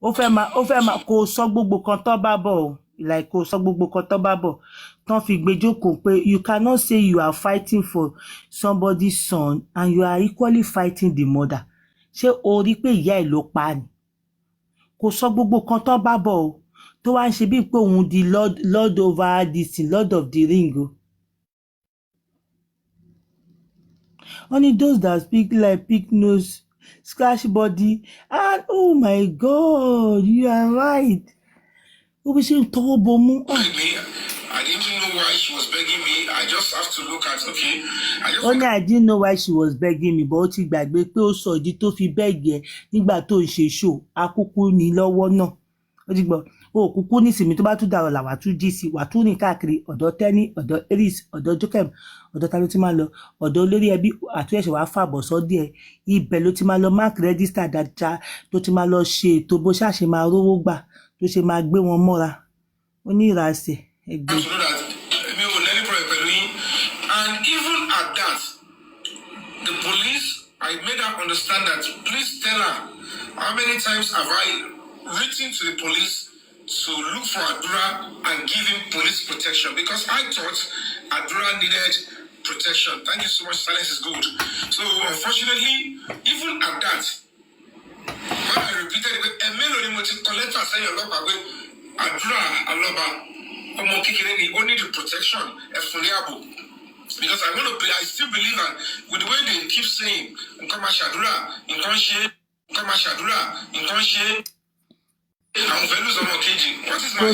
Ó fẹ́ máa kó sọ gbogbo kan tó bá bọ̀. Like kó sọ gbogbo kan tó bá bọ̀. Tán fi gbé jókòó pé you cannot say you are fighting for somebody's son and you are equally fighting the mother. Ṣé o rí pé ìyá ẹ̀ ló pa ni? Kò sọ gbogbo kan tó bá bọ̀ o. Tó wá ń ṣe bí pé òun di lord over this thing, lord of the ring o. Only those that speak like pig nose scratch body, and oh my God, you are right. Ó bí ṣe ń tọwọ́ bomú. I didn't know why she was begging me. I just have to look at, okay. I didn't know why she was begging me, but ó ti gbàgbé pé ó sọ ìdí tó fi bẹ́ẹ̀gì ẹ̀ nígbà tó ń ṣe show. Akúkú ní lọ́wọ́ náà. Ó ti gbọ́, ó kúkú ní ìsinmi tó bá tún dàrọ̀ làwà tún jí sí, wà tún rìn káàkiri ọ̀dọ̀ Tẹ́ní, ọ̀dọ̀ Aries, ọ̀dọ̀ Jokem, ọ̀dọ̀ ta ló ti máa lọ, ọ̀dọ̀ olórí ẹbí àtúnyẹ̀ṣẹ̀ wàá fàbọ̀ sọ́dí ẹ̀. Ibẹ̀ ló ti máa lọ mark register dáadáa, tó ti máa lọ ṣe ètò bó ṣàṣe máa rówó gbà, tó ṣe máa gbé wọn mọ́ra. Ó ní ìràsẹ̀ ẹgbẹ́. And even at that, the police, I made her understand that, please tell her, how many times have I written to the police to look for Adura and give him police protection? Because I thought Adura needed protection. Thank you so much. Silence is good. So unfortunately, even at that, when I repeated it, Adura Aloba, only the protection, because I want to play, I still believe that with the way they keep saying, kò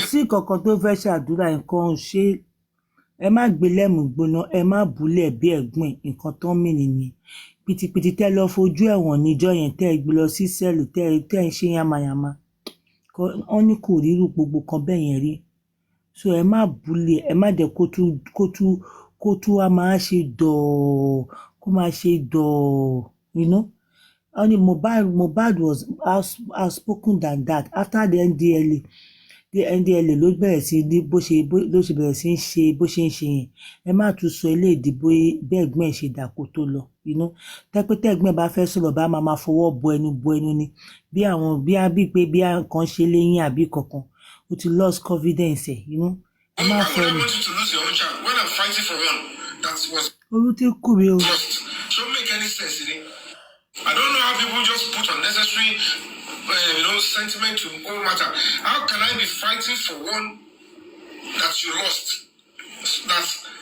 sí kankan tó fẹ́ ṣàdúrà nǹkan ṣe. Ẹ má gbé lẹ́mù gbóná, ẹ má búlẹ̀ bí ẹ̀gbọ́n nǹkan tó ń mìíràn ni. Pìtìpìtì tẹ́ lọ fojú ẹ̀wọ̀n níjọ́ yẹn tẹ́ ẹ gbé lọ sí sẹ́ẹ̀lì tẹ́ ẹ ń ṣe yamayama. Wọ́n ní kò rírú gbogbo kan bẹ́ẹ̀ yẹn rí. So ẹ má búlẹ̀, ẹ má dẹ̀ kó tú wá máa ṣe dọ̀ọ̀, kó máa ṣe dọ̀ọ̀, you know. Only Mohbad was outspoken than that. After the NDLA ló bẹ̀rẹ̀ sí ní bó ṣe bẹ̀rẹ̀ sí ń ṣe bó ṣe ń ṣe yẹn. Ẹ má tún sọ ilé ìdìbò bẹ́ẹ̀ ẹ̀gbọ́n ẹ̀ ṣe dàkó tó lọ, you know. Tẹ́pẹ́tẹ́ ẹ̀gbọ́n bá fẹ́ sọ̀rọ̀ bá máa fọwọ́ bo ẹnu ni. Bí àwọn bí pé bí nǹkan ṣe léyìn àbí kankan. Ó ti lost confidence ẹ̀, you know. Ẹ má fẹ́ ni. When I'm fighting for one, that was Orú tí kù mí o. just don't make any sense in it. I don't know how people just put unnecessary, sentiment to all matter. How can I be fighting for one that you lost?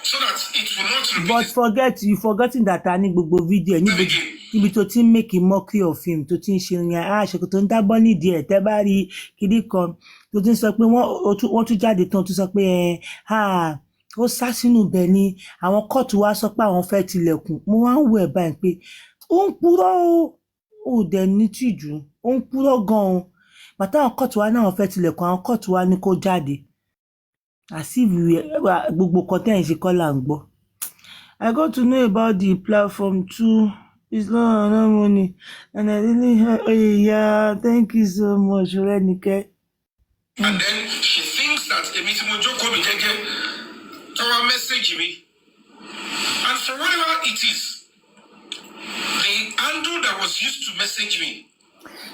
So that it will not repeat. But you forgetting that a ní gbogbo fídíò ẹ̀ níbi tó ti ń make mockery of him, tó ti ń ṣe ìrìn àṣekò tó ń dábọ́ nídìí ẹ̀ tẹ́ bá rí kíní kan tó ti ń sọ pé wọ́n tún jáde tán tó sọ pé ó sá sínú ibẹ̀ ni àwọn kóòtù wá sọ pé àwọn fẹ́ tilẹ̀kùn. Mo wá ń wo ẹ̀ báyìí pé ó ń purọ́ ó dẹ̀ ní tìjú, ó ń purọ́ gan-an. Bàtà àwọn kóòtù wá náà wọ́n fẹ́ tilẹ̀kùn, àwọn kóòtù wá ní kó jáde. Gbogbo kan tẹ́ ẹ̀ ń ṣe kọ́ là ń gbọ́. I got to know about the platform too. It's not money. And I really, yeah, thank you so much, Renike. And then she thinks that message me. And for whatever it is, the handle that was used to message me.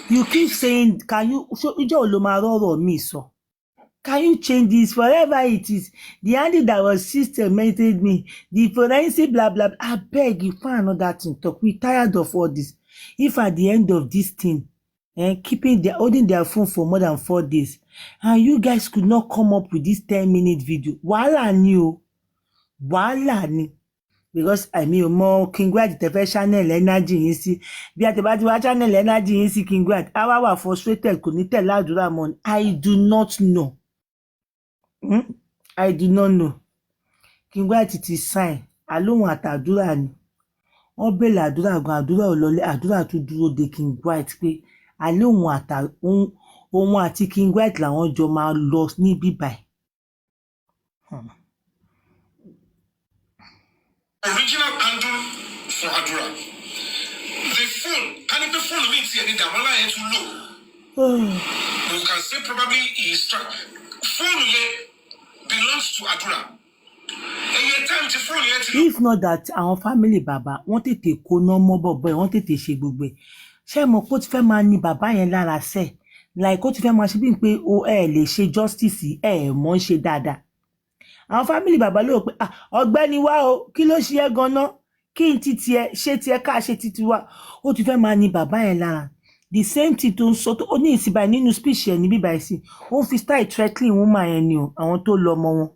You keep saying, can you, so can you change this? Whatever it is, the handle that was systemated me, the forensic blah blah. I beg you, find another thing. Talk. We tired of all this. If at the end of this thing, holding their phone for more than 4 days, and you guys could not come up with this 10-minute video, wàhálà ni. Because more King Gwat the first channel energy yín sí. Bí a ti bá ti wá channel energy yín sí King Gwat, àwa wà frustrated kò ní tẹ̀lé àdúrà mọ́. I do not know. I do not know. King Gwat ti sign. Àlóhùn àtàdúrà ni. Wọ́n bẹ̀rẹ̀ àdúrà gan, àdúrà ò lọlé, àdúrà tún dúró de King Gwat pé àlóhùn òun àti King Gwat làwọn jọ máa lọ ní bíbáyìí. Original handle for Adura. The phone, can it be phone means any Damola here to low? You can say probably is phone here belongs to Adura. If not that our family baba wọ́n tètè kó ná mọ́ bọ̀bọ̀ ẹ̀, wọ́n tètè ṣe gbogbo ẹ̀. Ṣé mo kó ti fẹ́ máa ní bàbá yẹn lára sẹ́? Like ó ti fẹ́ máa ṣe bí pé o lè ṣe justice mọ́ ń ṣe dáadáa. Àwọn family bàbá ló pé ọ̀gbẹ́ni wá o, kí ló ṣe é ganan? Kí n ti tiẹ̀ ṣe tiẹ̀ ká ṣe titi wa. Ó ti fẹ́ máa ní bàbá yẹn lára. The same thing tó ń sọ tó ní ìsìnbà nínú speech ẹ̀ ní bíbá ẹ̀ sí. Ó fi style threatening woman yẹn ni o, àwọn tó lọ ọmọ wọn.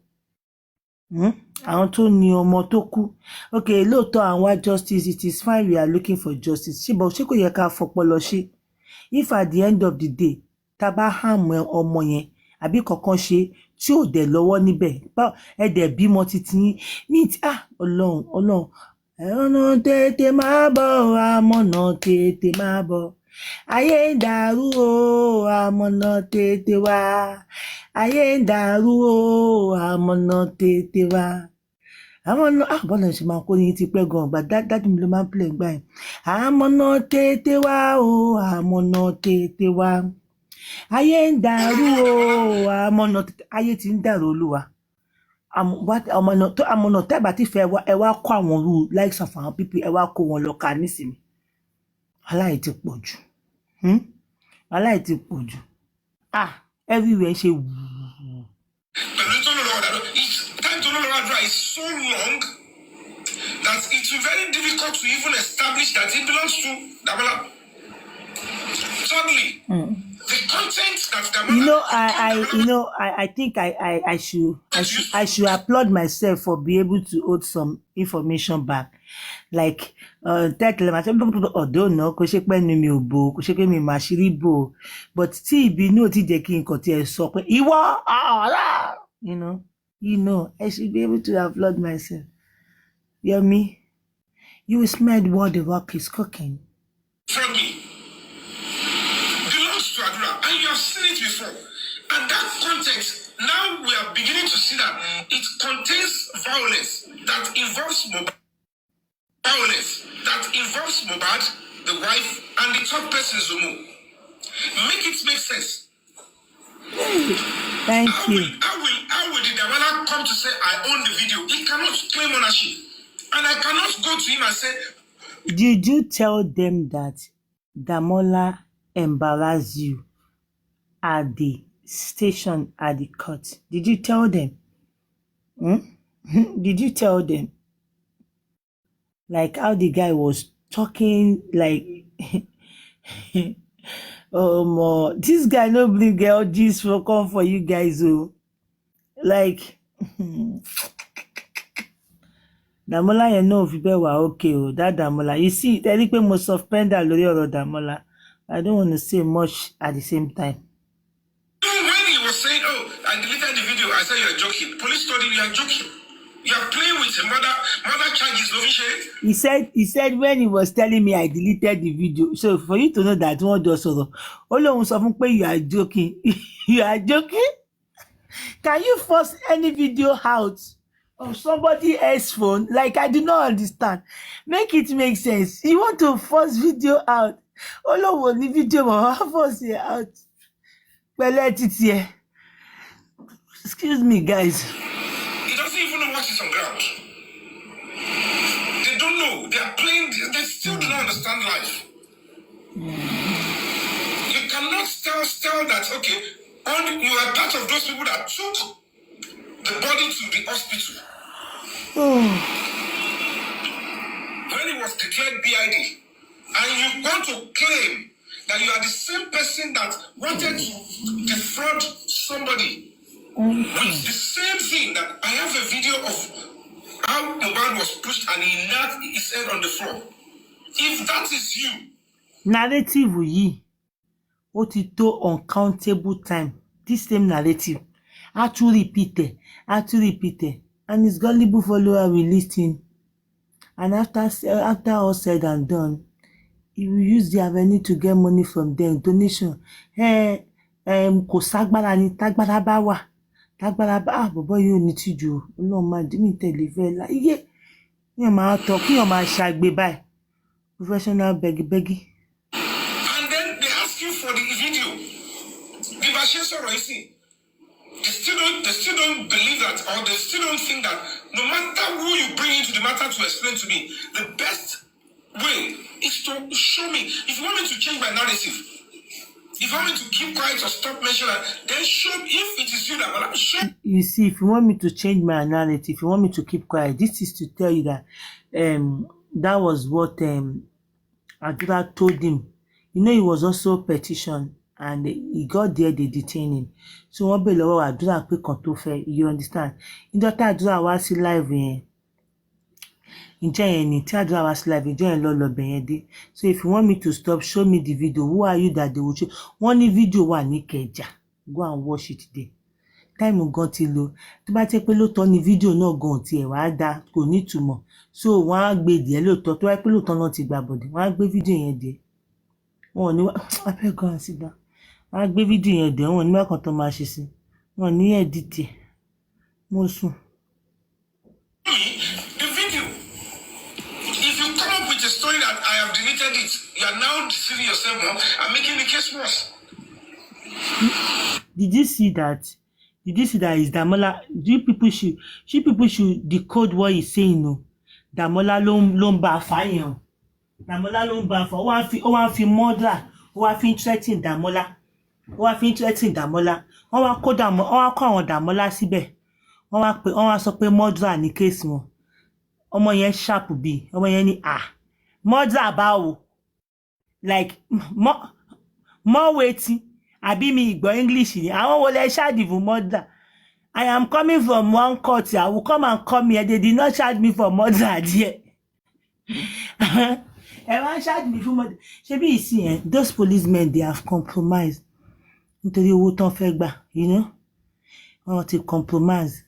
àwọn tó ní ọmọ tó kú okay lóòótọ́ àwọn justice it is fine we are looking for justice ṣé kò yẹ ká fọpọlọ ṣe if at the end of the day tá a bá hàmù ọmọ yẹn àbí kankan ṣe tí ò dẹ̀ lọ́wọ́ níbẹ̀ ẹ dẹ̀ bímọ títí ní ọlọ́run ọ̀nà tètè máa bọ̀ àmọ̀nà tètè máa bọ̀ ayé ń dàrú o àmọ̀nà tètè wá ayé ń dàrú o àmọ̀nà tètè wá àmọ̀nà bọ́lá ṣe máa kó yín ti pẹ́ gan ọ̀gbà dájú mi ló máa ń play gbà yẹn àmọ̀nà tètè wá o àmọ̀nà tètè wá ayé ń dàrú o àmọ̀nà ayé ti ń dàrú olúwa àmọ̀nà tẹ́bà tí fẹ́ ẹ wá kó àwọn orú likes of àwọn pípé ẹ wá kó wọn lọ ká nísìnyí aláì ti pọ̀ jù aláì ti pọ̀ jù everywhere ṣe wù. pẹ̀lú tó lọ́wọ́ àdàlọ́ time tó lọ́wọ́ àdúrà is so long that it's very difficult to even establish that it belongs to Damola. Thirdly, the content that Damola... I think I should applaud myself for being able to hold some information back. Like, tẹ́tẹ̀lẹ̀ máa ṣe ọ̀dọ́ náà kò ṣe pé ẹnu mi ò bò kò ṣe pé mi máa ṣírí bò but tí ìbínú ò ti jẹ́ kí nǹkan tí ẹ sọ pé ìwọ I should be able to applaud myself. Yomi, you smelled what the work is cooking. From me belongs to Adura, and you have seen it before. And that context, now we are beginning to see that it contains violence that involves Mohbad. The wife, and the third person, Zumu. Make it make sense. Thank you. How will the Damola come to say I own the video? He cannot claim ownership. And I cannot go to him and say... Did you tell them that Damola embarrassed you at the station, at the court? Did you tell them? Did you tell them? Like how the guy was talking like... this guy no bring girl gist for come for you guys like Damola yẹn náà fi bẹ́ẹ̀ wà okay that Damola you see tẹ́lí pé mo suspend lórí ọ̀rọ̀ Damola I don't want to say much at the same time. When he was saying I deleted the video I said you are joking. Police told him you are joking. You are playing with a mother charges, no? He said when he was telling me I deleted the video. So for you to know that one just sort of you are joking. You are joking? Can you force any video out of somebody else's phone? Like I do not understand. Make it make sense. You want to force video out. Olóhùn ní video force it out. Excuse me, guys. Is on ground. They don't know. They are playing. They still do not understand life. You cannot tell that, okay, you are part of those people that took the body to the hospital. When it was declared BID, and you want to claim that you are the same person that wanted to defraud somebody. With the same thing that I have a video of how Mohbad was pushed and he knocked his head on the floor. If that is you. Narrative yìí, ó ti tó uncountable time. This same narrative. I to repeat it. And his gullible follower will listen. And after all said and done, he will use the avenue to get money from them. Donation. Kò ságbára ni tágbára bá wà. Tágbára bá bọ̀bọ̀ yóò ní tìjú Ọlọ́run máa dín ní tẹ̀lé fẹ́ láyé yóò máa tọ́ kí yóò máa ṣàgbé báyìí professional beggy. And then they ask you for the video. Bí bá ṣe sọ̀rọ̀ yìí sí, they still don't believe that, or they still don't think that no matter who you bring into the matter to explain to me, the best way is to show me. If you want me to change my narrative, if you want me to keep quiet or stop mentioning, then show if it is you that will show. You see, if you want me to change my narrative, if you want me to keep quiet, this is to tell you that that was what Adura told him. You know, he was also petitioned and he got there, they detain him. So wọ́n bèèrè lọ́wọ́ àdúrà pé kan tó fẹ́, you understand? Níjọ́ tí àdúrà wá sí live yẹn, ǹjẹ́ yẹn ni tí àdúrà wá sí live, ǹjẹ́ yẹn lọ bẹ̀ yẹn dé. So if you want me to stop, show me the video. Who are you that they will show? Wọ́n ní video wà ní Ìkẹjà. Go and watch it there. Time gan ti lọ. Tó bá jẹ́ pé lóòótọ́ ni fídíò náà gan tiẹ̀ wá dá, kò ní ìtumọ̀. So wọ́n á gbé díẹ̀ lóòótọ́, tó bá jẹ́ pé lóòótọ́ náà ti gbà bọ̀dẹ̀, wọ́n á gbé fídíò yẹn dé. Wọn ò ní wá abẹ́ gan àsìgbà. Wọ́n á gbé fídíò yẹn dé, wọn ò ní wá kan tó máa ṣe sí. Wọn ò ní edit ẹ̀. Mo sùn. The video. If you come up with a story that I have deleted it, you are now deceiving yourself more and making the case worse. Did you see that? Did you see that is Damola? You people should decode what he's saying. No, Damola ló ń bá fà yẹn. Damola ló ń bá fà. Ó wá fi murder. Ó wá fi threatening Damola. Wọ́n wá kó àwọn Damola síbẹ̀. Wọ́n wá sọ pé murder ní case wọn. Ọmọ yẹn sharp bí. Ọmọ yẹn ní murder báwo? Like more waiting. Àbí mi ìgbọ́ English ni. Àwọn wo lẹ ṣáàdì fún murder? I am coming from one court. I will come and come here. They did not charge me for murder there. Everyone charge me for murder. Ṣebí you see, those policemen, they have compromised. Nítorí owó tán fẹ́ gbà, you know? Wọ́n ti compromise.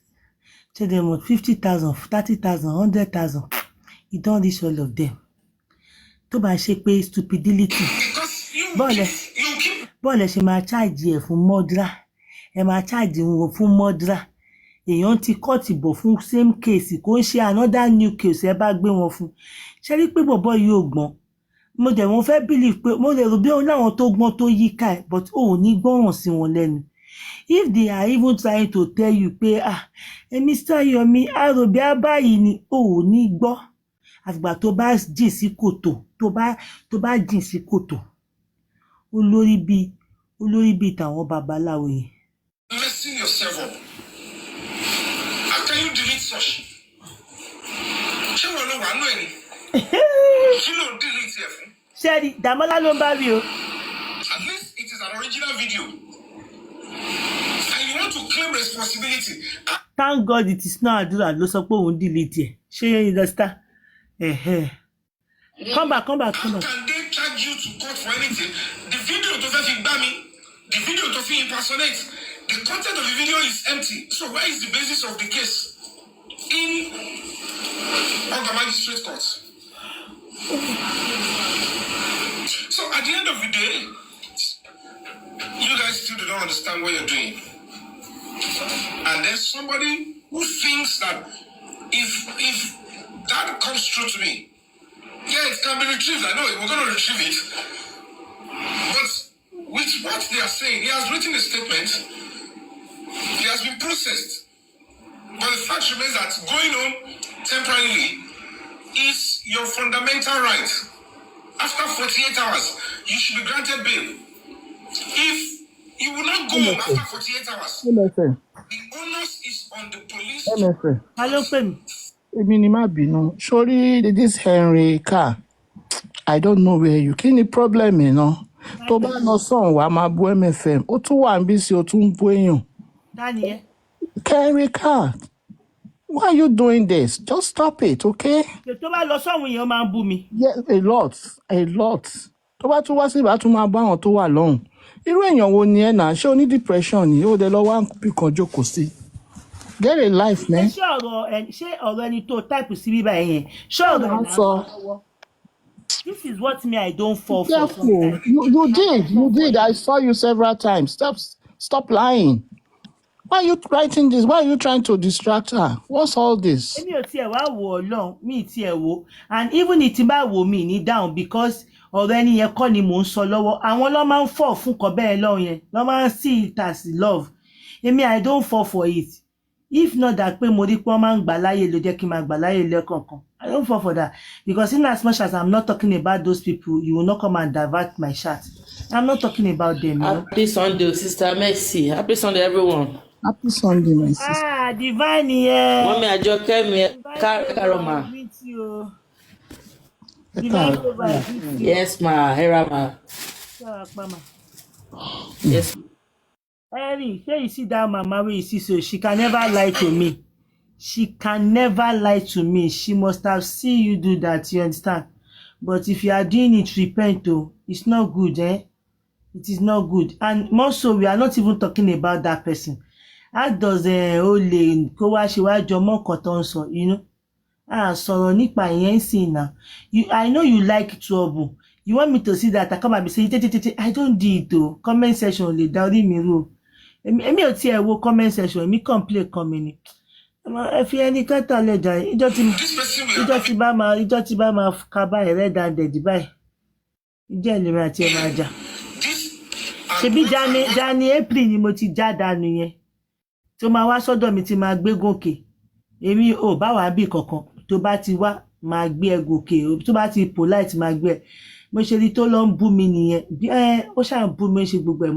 Tell them what, 50,000, 30,000, 100,000. You don't reach all of them. Tó bá ṣe pé stupidity. Bọ́ọ̀lù ṣe máa charge ẹ̀ fún murder. Ẹ máa charge wọn fún murder. Èèyàn ti court bọ̀ fún same case, kò ń ṣe another new case ẹ bá gbé wọn fún. Ṣé rí pé bọ̀bọ̀ yìí ò gbọ́n? Mo dẹ̀ wọ́n fẹ́ believe pé mo lè rò bí òun láwọn tó gbọ́n tó yíká ẹ̀, but ò ní gbọ́ràn sí wọn lẹ́nu. If they are even trying to tell you pé Mr. Yomi, àròbí àbáyìí ni ò ní gbọ́. Àfìgbà tó bá jìn sí kòtò, tó bá jìn sí kòtò. Olórí bí tàwọn babaláwo yẹn. Messing yourself up. How can you delete such? Ṣé wọn ló wà nù ẹ̀ ni? Kí ló delete ẹ̀ fún? Ṣé Damola ló ń bá rí o? At least it is an original video. And you want to claim responsibility. Thank God it is not àdúrà ló sọ pé òun delete ẹ̀. Ṣé you understand? Come back. How can they charge you to court for anything? The video to fi gbá mi, the video to fi impersonate, the content of the video is empty. So where is the basis of the case? In Oga Magistrate Court. So at the end of the day, you guys still don't understand what you're doing. And there's somebody who thinks that if that comes true to me, yeah, it can be retrieved. I know we're going to retrieve it. But with what they are saying, he has written a statement. He has been processed. But the fact remains that going on temporarily is your fundamental right. After 48 hours, you should be granted bail. If you will not go after 48 hours, MFM. the onus is on the police. MFM. Hello, Pem. Èmi ni má bínú. Sorry, this Henry car. I don't know where you. Kí ni problem ẹ̀ náà? Tó bá lọ sọ̀hún wàá máa bú MFM. Ó tún wà níbí sí o tún ń bú èèyàn. Dani ẹ. Henry car. Why are you doing this? Just stop it, okay? Tó bá lọ sọ́hún èèyàn máa ń bú mi. Yeah, a lot. Tó bá tún wá sí ìbá tún máa bá àwọn tó wà lọ́hùn. Irú èèyàn wo ni ẹ náà? Ṣé o ní depression ni? Ó dẹ lọ wá bí kan jókòó sí. Get a life, man. Ṣé ọ̀rọ̀ ẹni tó táìpù sí bíbá yẹn? Ṣé ọ̀rọ̀ ẹ̀ náà lọ́wọ́? This is what me I don't fall for sometimes. You did. I saw you several times. Stop lying. Why are you writing this? Why are you trying to distract her? What's all this? Èmi ò tiẹ̀ wá wò Ọlọ́run, mi tiẹ̀ wò. And even if tí bá wò mí ní down because ọ̀rọ̀ ẹni yẹn kọ́ ni mò ń sọ lọ́wọ́. Àwọn ló máa ń fall fún kọ bẹ́ẹ̀ lọ́hùn yẹn. Ló máa ń see it as love. Èmi I don't fall for it. If not that pé mo rí pé wọ́n máa ń gbà láyè ló jẹ́ kí n máa gbà láyè lẹ́kọ̀ọ̀kan. I don't fall for that. Because in as much as I'm not talking about those people, you will not come and divert my chat. I'm not talking about them. Happy Sunday, Sister Mercy. Happy Sunday, everyone. Happy Sunday, my sister. Divine here. Mommy Ajoke mi Karoma. Divine over. Yes, ma. Hera ma. Yes. Henry, shey you see that mama wey you see so, she can never lie to me. She can never lie to me. She must have seen you do that, you understand? But if you are doing it, repent o. It's not good, eh? It is not good. And more so, we are not even talking about that person. How does olè kó wá ṣe wá jọ mọ́ nǹkan tó ń sọ, you know? Sọ̀rọ̀ nípa ìyẹn sìn now. I know you like trouble. You want me to see that I come and be saying, I don't do it o. Comment section lè dá orí mi rú o. Èmi ò tiẹ̀ wo comment section, èmi kàn play comment ni. Ẹ fi ẹni kẹta lẹ́jà ìjọ tí bá máa ka báyìí red handed báyìí. Ìjẹ́ ìlera àti ẹ̀ máa jà. Ṣebí January April ni mo ti já dànù yẹn. Tó máa wá sọ́dọ̀ mi tí máa gbé gòkè. Èmi ò bá wà bí kankan. Tó bá ti wá máa gbé ẹ gòkè. Tó bá ti polite máa gbé ẹ. Mo ṣe rí tó lọ ń bú mi nìyẹn. Bí ó ṣáà ń bú mi ṣe gbogbo ẹ̀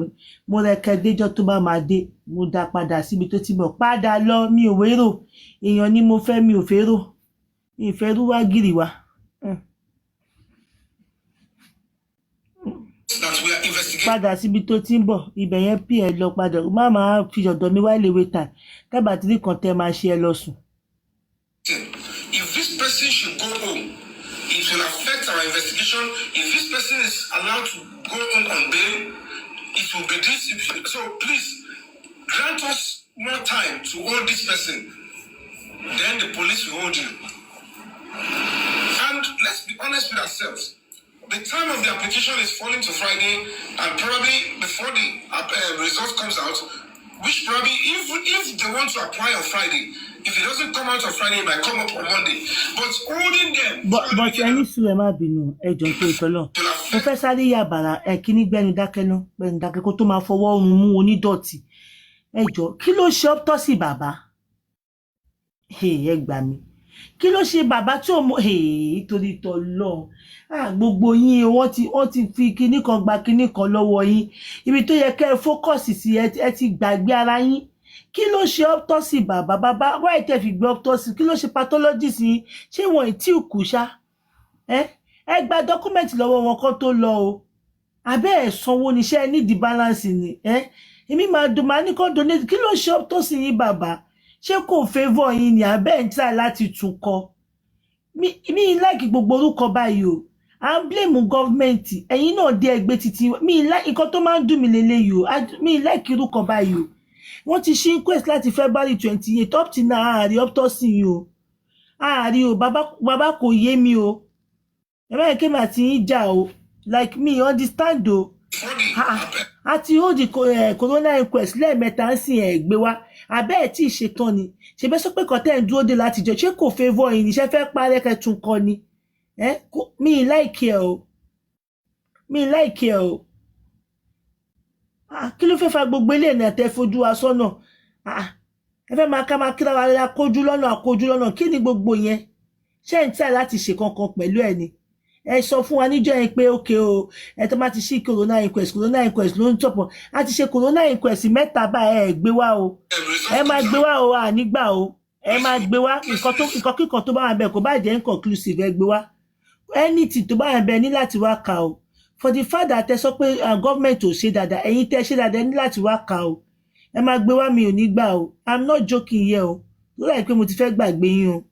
mo rẹ̀kẹ́ déjọ́ tó bá máa dé. Mo dá padà síbi tó ti bọ̀. Padà lọ, mi ò wérò. Èèyàn ni mo fẹ́, mi ò fẹ́rò. Mi ò fẹ́rù wá gìrì wá. Padà síbi tó ti ń bọ̀, ibẹ̀ yẹn pì ẹ lọ padà. Má máa fi ọ̀dọ̀ mi wá léwé tà. Tábà tí ní kan tẹ́ máa ṣe ẹ lọ sùn. If this person should go home, it will affect our investigation. If this person is allowed to go home on bail, it will be this. So please grant us more time to hold this person. Then the police will hold you. And let's be honest with ourselves. The time of the application is falling to Friday, and probably before the result comes out, which probably if they want to apply on Friday, if it doesn't come out on Friday, it might come up on Monday. But holding them. But ẹni sùn ẹ má bínú ẹjọ́ tó ìtọ́lọ̀. Mo fẹ́ sáré yàbàrà kíní gbẹ́nu dákẹ́ kó tó máa fọwọ́ mú onídọ̀tí. Ẹjọ́ kí ló ṣe autopsy bàbá? Ẹ gbà mí. Kí ló ṣe bàbá tí ò mọ torí tọ́lọ̀? Gbogbo yín wọ́n ti fi kíní kan gba kíní kan lọ́wọ́ yín. Ibi tó yẹ kẹ́ ẹ fókọ̀sì sí ẹ ti gbàgbé ara yín. Kí ló ṣe autopsy bàbá why tẹ́ fi gbé autopsy? Kí ló ṣe pathologist yín? Ṣé wọ́n tí ò kú ṣá? Ẹ gba document lọ́wọ́ wọn kan tó lọ o. Abẹ́ ẹ̀ sanwó níṣẹ́ ní the balance ni. Èmi máa ní kó donate. Kí ló ṣe autopsy yín bàbá? Ṣé kò favour yín ni abẹ́ ẹ̀ ń try láti tún kọ? Mi like gbogbo orúkọ báyìí o. À ń blame government. Ẹ̀yin náà dé ẹgbẹ́ títí. Mi like nǹkan tó máa ń dùn mí lélẹ́yìí o. Mi like orúkọ báyìí o. Wọ́n ti ṣí inquest láti February 28 up till now àárí autopsy yìí o. Àárí o bàbá kò yé mi o. Ẹ bá yẹ kí màá ti yín jà o. Like me understand o. Àti hold the corona inquest lẹ́ẹ̀mẹ́ta ń sìn ẹ̀ gbé wá. Abẹ́ ẹ̀ tí ì ṣetán ni. Ṣe bẹ́ sọ pé kọ́tẹ́ ń dúró dé láti jọ. Ṣé kò favour yín ni? Ṣé fẹ́ parẹ́ kẹtùn kọ ni? Mi like ẹ o. Mi like ẹ o. Kí ló fẹ́ fa gbogbo ilé ní àtẹ fojú wa sọ́nà? Ẹ fẹ́ máa kíra wa rẹ̀ akójú lọ́nà. Kí ni gbogbo yẹn? Ṣé ń tẹ̀ láti ṣe kankan pẹ̀lú ẹ ni? Ẹ sọ fún wa níjọ́ yẹn pé okay o. Ẹ tó bá ti ṣí corona inquest ló ń tọ̀pọ̀. A ti ṣe corona inquest 3 báyìí ẹ gbé wá o. Ẹ máa gbé wá o, nígbà o. Ẹ máa gbé wá nǹkan kíkan tó bá wà bẹ́ẹ̀ kò bá jẹ́ inconclusive ẹ gbé wá. Anything tó bá wà bẹ́ẹ̀ ní láti wá kà o. For the fact that ẹ sọ pé government ò ṣe dáadáa, ẹ̀yin tẹ́ ṣe dáadáa ní láti wá kà o. Ẹ máa gbé wá, mi ò ní gbà o. I'm not joking here o. Lórí àìpé mo ti fẹ́ gbàgbé yín o.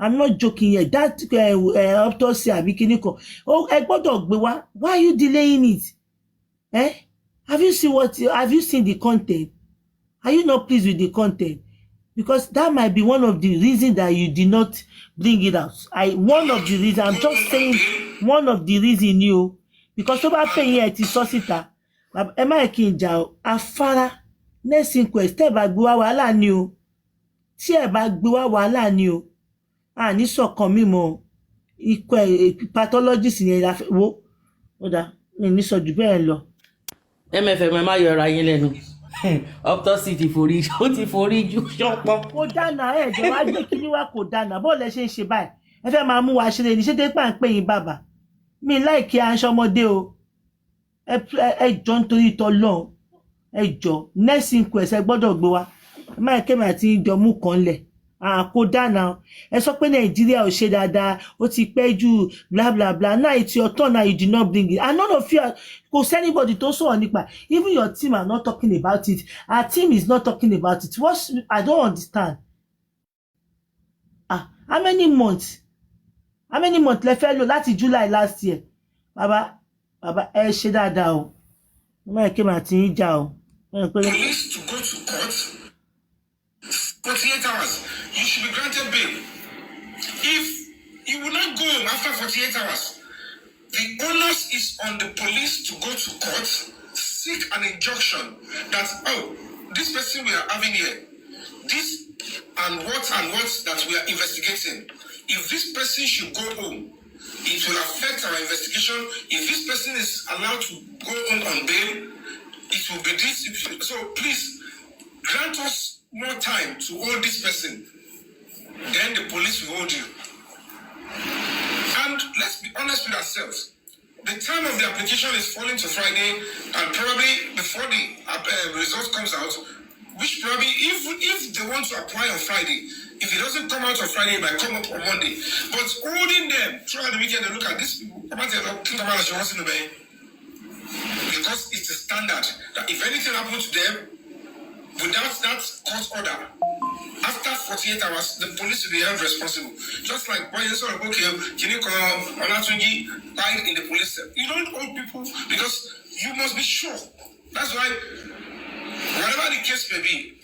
I'm not joking here. That autopsy àbí kíní kan. Ẹ gbọ́dọ̀ gbé wá. Why are you delaying it? Have you seen the content? Are you not pleased with the content? Because that might be one of the reasons that you did not bring it out. One of the reasons, I'm just saying one of the reasons you. Because tó bá pè yín ẹ ti sọ síta. Ẹ má kí n jà o. Afárá next inquest tẹ́ bá gbé wá wàhálà ni o. Tí ẹ bá gbé wá wàhálà ni o. Ní sọ̀kan mímọ́ pathologist yẹn la fẹ́ wo. Ó dá ní sọ jù bẹ́ẹ̀ lọ. MFM ẹ má yọra yín lẹ́nu. Autopsy ti forí ju ṣọpọ́n. Kò dáná ẹ̀jẹ̀ wá gbé kíní wá kò dáná. Bọ́ọ̀lù ẹ ṣe ń ṣe báyìí. Ẹ fẹ́ máa mú wa ṣeré ní ṣé dé pà ń pè yín bàbá. Mi láìkí aṣọmọdé o. Ẹ jọ nítorí tọ́lọ́. Ẹ jọ next inquest ẹ gbọ́dọ̀ gbé wa. Ẹ má kẹ́mi àti ìjọ mú kan lẹ̀. kò dá now. Ẹ sọ pé Nàìjíríà ò ṣe dáadáa, ó ti pẹ́ jù, blah blah blah. Now it's your turn, now you did not bring it. And none of you, kò sẹ́nibody tó sọ̀rọ̀ nípa. Even your team are not talking about it. Our team is not talking about it. What? I don't understand. How many months? How many months lẹ fẹ́ lò láti July last year? Baba, ẹ ṣe dáadáa o. Mo máa kí màá ti ń jà o. Police to go to court 48 hours. You should be granted bail. If you will not go home after 48 hours, the onus is on the police to go to court, seek an injunction that, oh, this person we are having here, this and what that we are investigating. If this person should go home, it will affect our investigation. If this person is allowed to go home on bail, it will be this. So please grant us more time to hold this person. Then the police will hold you. And let's be honest with ourselves. The time of the application is falling to Friday, and probably before the result comes out, which probably if they want to apply on Friday, if it doesn't come out on Friday, it might come up on Monday. But holding them throughout the weekend and look at these people, because it's a standard that if anything happens to them without that court order, after 48 hours, the police will be held responsible. Just like when you sort of okay, can you call Olatunji died in the police cell? You don't hold people because you must be sure. That's why whatever the case may be,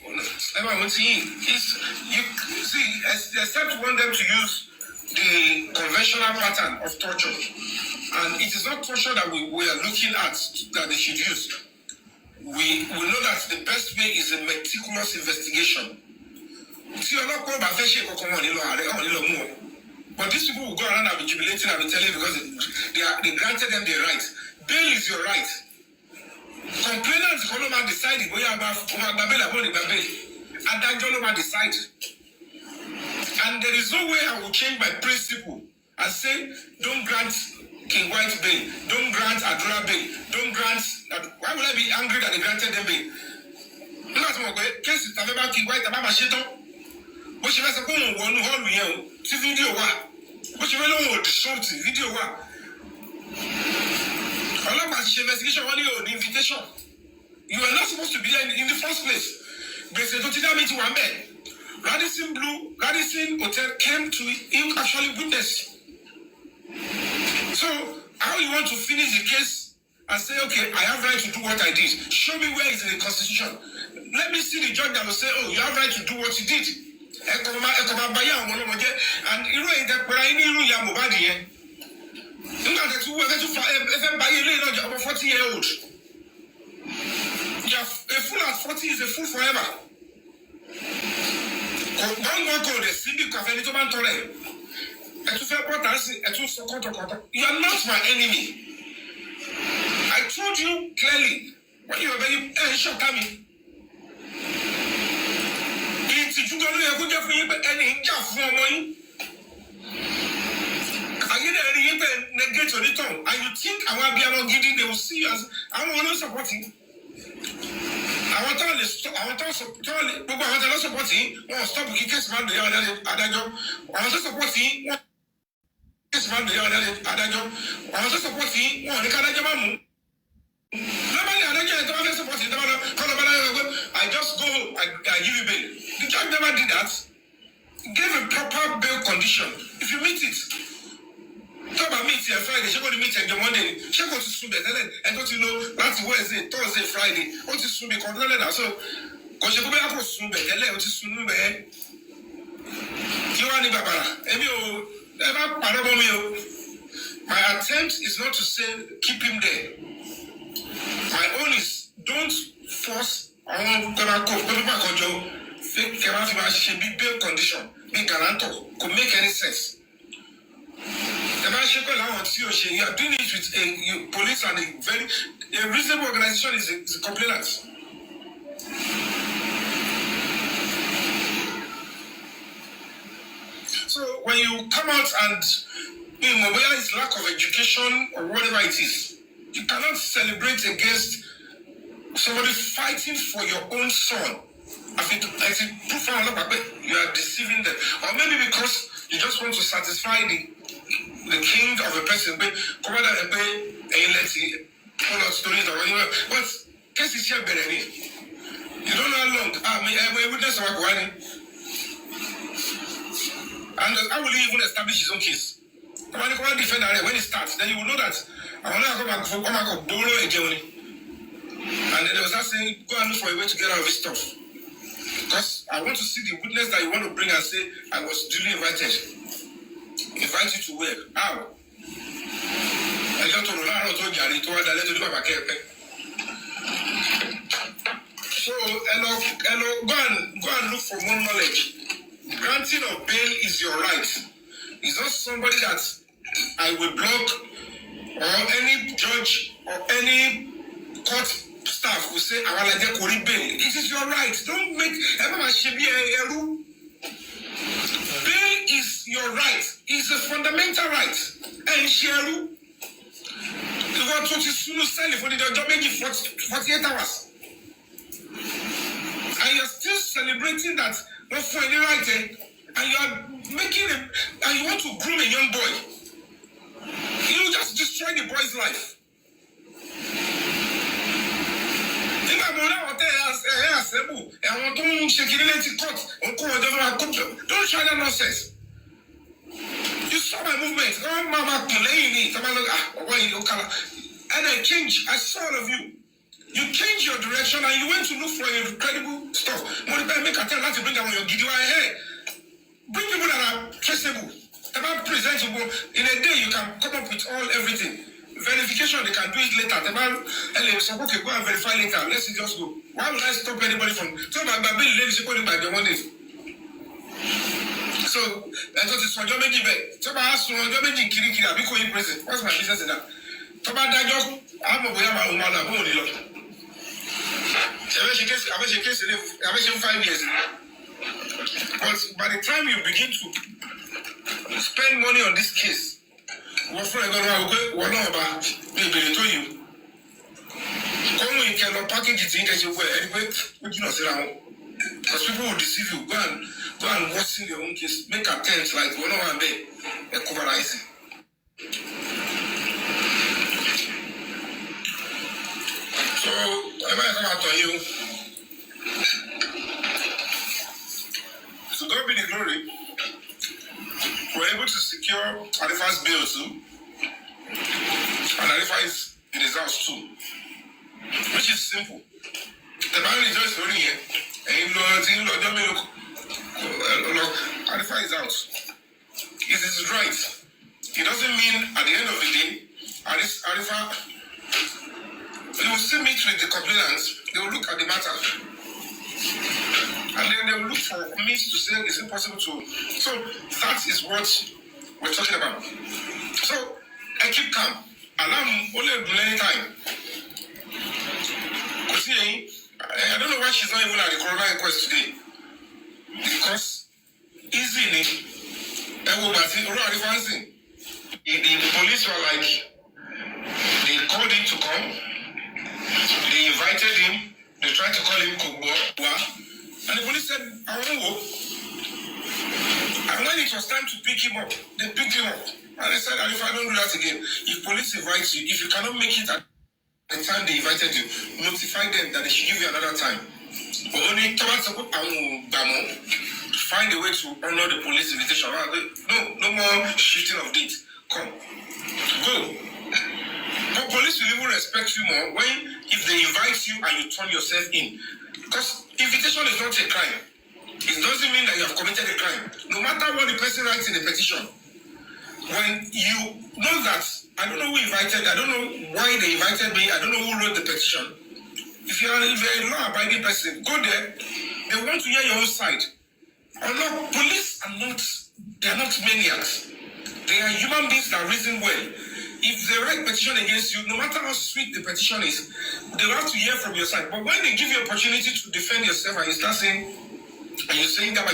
everyone see is you see, except you want them to use the conventional pattern of torture, and it is not torture that we are looking at that they should use. We know that the best way is a meticulous investigation. But these people will go around and be jubilating and be telling you because they granted them their right. Bail is your right. Complainants can decide and decide. And there is no way I will change my principle and say, don't grant King White bail, don't grant Adura bail, don't grant that. Why would I be angry that they granted them bail? Case about King White about Machito. But she was a woman who hold me to video. But she will show to video. All of my investigation only on invitation. You are not supposed to be there in the first place. But they don't tell me to one bed. Radisson Hotel came to him actually witness. So how you want to finish the case and say, okay, I have right to do what I did. Show me where it's in the Constitution. Let me see the judge that will say, oh, you have right to do what you did. And you know that when I knew you are Mohbad here. Look at the two FM by a 40-year-old. A fool at 40 is a fool forever. You are not my enemy. I told you clearly when you were very short at me. And you think I will be able to give you, they will see you as I want to support you. I want to stop supporting. Oh, stop kicking man the other job. I want to support you. This man the other job. I want to support you. Oh, the Canada. I just go, I give you bail. The judge never did that. Gave a proper bail condition. If you meet it, talk about meet here Friday, she go to meet on Monday, she go to Sunday, and don't you know that's Wednesday, Thursday, Friday. What is Sunday? So, because she go back to Sunday, what is Sunday? You want Babara? My attempt is not to say keep him there. My own is don't force on fake should be bail condition, be guarantor, could make any sense. You are doing it with a police and a reasonable organization is a complainant. So when you come out and whether it's lack of education or whatever it is, you cannot celebrate against somebody fighting for your own son. proof you are deceiving them. Or maybe because you just want to satisfy the king of a person. But come on, let's see, all our stories or whatever. But case is here, you don't know how long. I witness our Guani. And how will he even establish his own case? When you defend when it starts, then you will know that I want to come back for Bolo and Germany. And then they was not saying, go and look for a way to get out of this stuff. Because I want to see the witness that you want to bring and say, I was duly invited. Invite you to where? How? I got to learn to Gary to let you do my care. So, go and look for more knowledge. Granting of bail is your right. It's not somebody that I will block or any judge or any court staff will say, I will get bail. It is your right. Don't make bail is your right. It's a fundamental right. And Sheru, you got to sell it for the job making 48 hours. And you're still celebrating that not for any right, and you are making and you want to groom a young boy. You just destroy the boy's life. Don't try that nonsense. You saw my movement. And I changed. I saw all of you. You changed your direction and you went to look for incredible stuff. Make a tell to bring down your Gideon hair. Bring people that are traceable, that are presentable. In a day, you can come up with everything. Verification, they can do it later. Okay, go and verify later. Let's just go. Why would I stop anybody from? So my baby ladies by the one day. So I thought it's for Joe Megibe. So I asked for Joe Megi Kiri I'll be calling present. What's my business in that? So I just I'm a boy, I'm a I bet you 5 years. But by the time you begin to spend money on this case, what for you? Come you cannot package it in case you wear anyway, would you not sit down? Because people will deceive you. Go and watch in your own case, make attempts like one over there, and coverise it. So, I might come out to you. To God be the glory, we're able to secure Arifa's bail too. And Arifa is in his house too. Which is simple. The man is just running here. Arifa is out. It is his right. It doesn't mean at the end of the day, Arifa, they will still meet with the complainants. They will look at the matter. And then they will look for means to say, is it possible to? So that is what we're talking about. So I keep calm. Allow me only any time. I don't know why she's not even at the coroner inquest today. Because easily, the police were like, they called him to come. They invited him. They tried to call him Kogbo. And the police said, I won't go. And when it was time to pick him up, they picked him up. And they said, if I don't do that again, if police invites you, if you cannot make it at the time they invited you, notify them that they should give you another time. But only find a way to honor the police invitation. No more shifting of date. Come. Go. But police will even respect you more if they invite you and you turn yourself in. Because invitation is not a crime. It doesn't mean that you have committed a crime. No matter what the person writes in the petition, when you know that, I don't know who invited, I don't know why they invited me, I don't know who wrote the petition. If you're a law-abiding person, go there. They want to hear your own side. Police they're not maniacs. They are human beings that reason well. If they write petition against you, no matter how sweet the petition is, they'll have to hear from your side. But when they give you an opportunity to defend yourself and you start saying, and you're saying that no.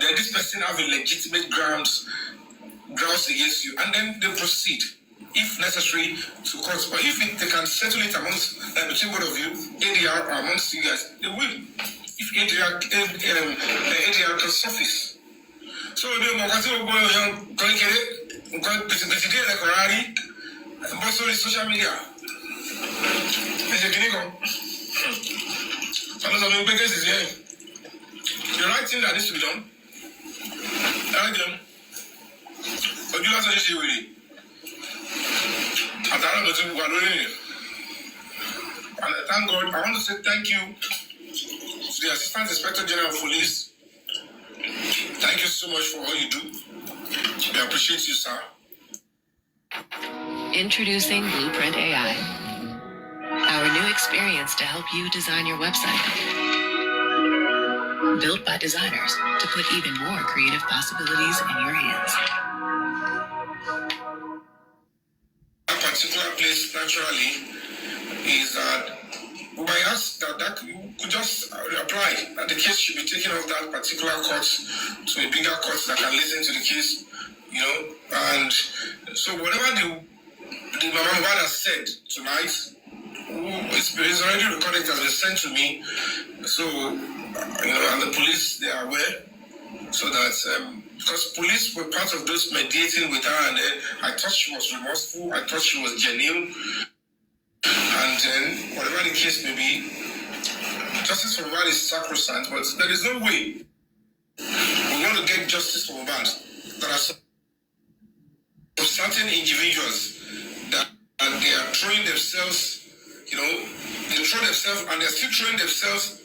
That this person have a legitimate grounds against you, and then they proceed. if necessary, to court. But if they can settle it amongst between both of you, ADR or amongst you guys, they will. If ADR can surface. So the Mogati boy young going to the Ferrari, but so is social media. It's a clinical. Some of the biggest is here. The right thing that needs to be done. I done. But you have to say really. And thank God. I want to say thank you to the Assistant Inspector General of Police. Thank you so much for all you do. I appreciate you, sir. Introducing Blueprint AI, our new experience to help you design your website. Built by designers to put even more creative possibilities in your hands. That particular place, naturally, is that we might ask that you could just apply that the case should be taken off that particular court to a bigger court that can listen to the case, and so whatever the Mohbad has said tonight, it's already recorded, it has been sent to me, so, and the police, they are aware, so that, because police were part of those mediating with her, and then I thought she was remorseful, I thought she was genuine, and then, whatever the case may be, justice for Mohbad is sacrosanct, but there is no way we want to get justice for Mohbad. There are some certain individuals that they are throwing themselves, they throw themselves, and they're still throwing themselves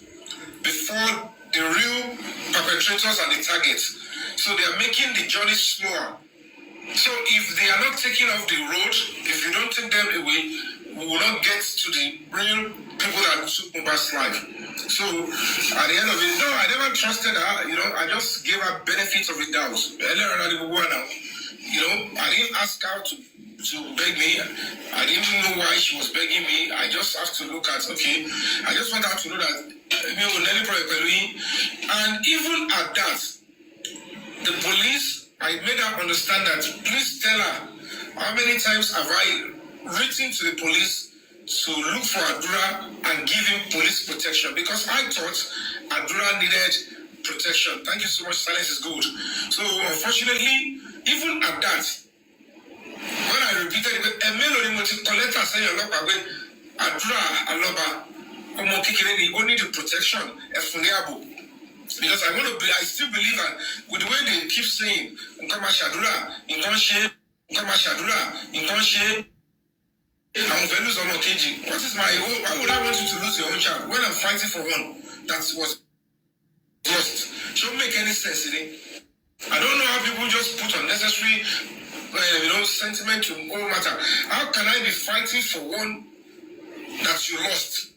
before the real perpetrators and the targets. So they are making the journey slower. So if they are not taken off the road, if you don't take them away, we will not get to the real people that took Mohbad's life. So at the end of it, no, I never trusted her. I just gave her benefits of the doubt. I didn't ask her to beg me. I didn't know why she was begging me. I just have to look at, okay, I just want her to know that, and even at that, the police, I made her understand that, please tell her, how many times have I written to the police to look for Adura and give him police protection? Because I thought Adura needed protection. Thank you so much, silence is good. So unfortunately, even at that, when I repeated it, a melody multi-collector saying Adura Aloba, only the protection, because I still believe that with the way they keep saying, Shadura, what is why would I want you to lose your own child when I'm fighting for one that was lost? It don't make any sense in it. I don't know how people just put unnecessary sentiment to all matter. How can I be fighting for one that you lost?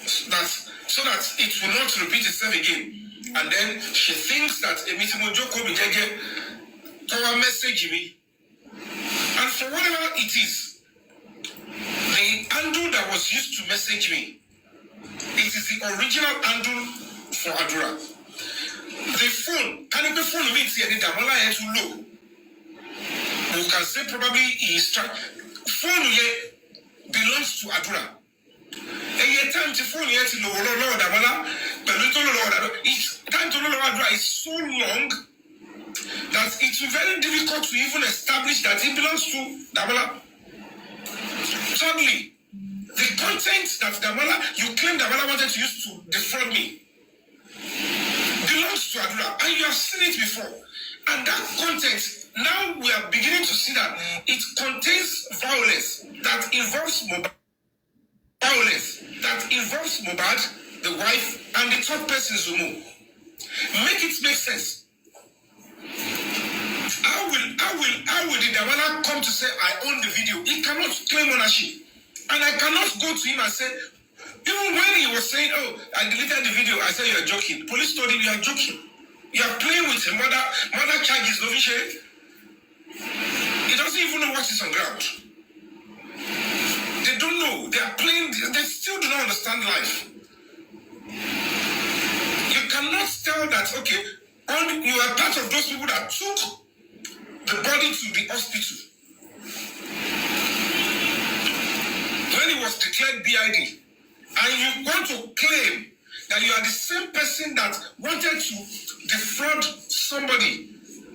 So that it will not repeat itself again. And then she thinks that a Mitimojoko Bijege to message me. And for whatever it is, the handle that was used to message me, it is the original handle for Adura. The phone, can it be phone means here, the Damola to low. We can say probably his phone here belongs to Adura. And time to phone here to Lord Damola, but little Lord, it's time to Lord Adura is so long that it's very difficult to even establish that it belongs to Damola. Thirdly, the content that Damola, you claim Damola wanted to use to defraud me, belongs to Adura, and you have seen it before. And that content, now we are beginning to see that it contains violence that involves Mohbad, Mohbad, the wife, and the third person, Zumu. Make it make sense. How will the Damola come to say I own the video? He cannot claim ownership. And I cannot go to him and say, even when he was saying, oh, I deleted the video, I said, you're joking. Police told him, you are joking. You are playing with him. Mother charges, no share. He doesn't even know what is on ground. They don't know. They are playing, they still do not understand life. You cannot tell that, okay, you are part of those people that took the body to the hospital. when he was declared BID, and you want to claim that you are the same person that wanted to defraud somebody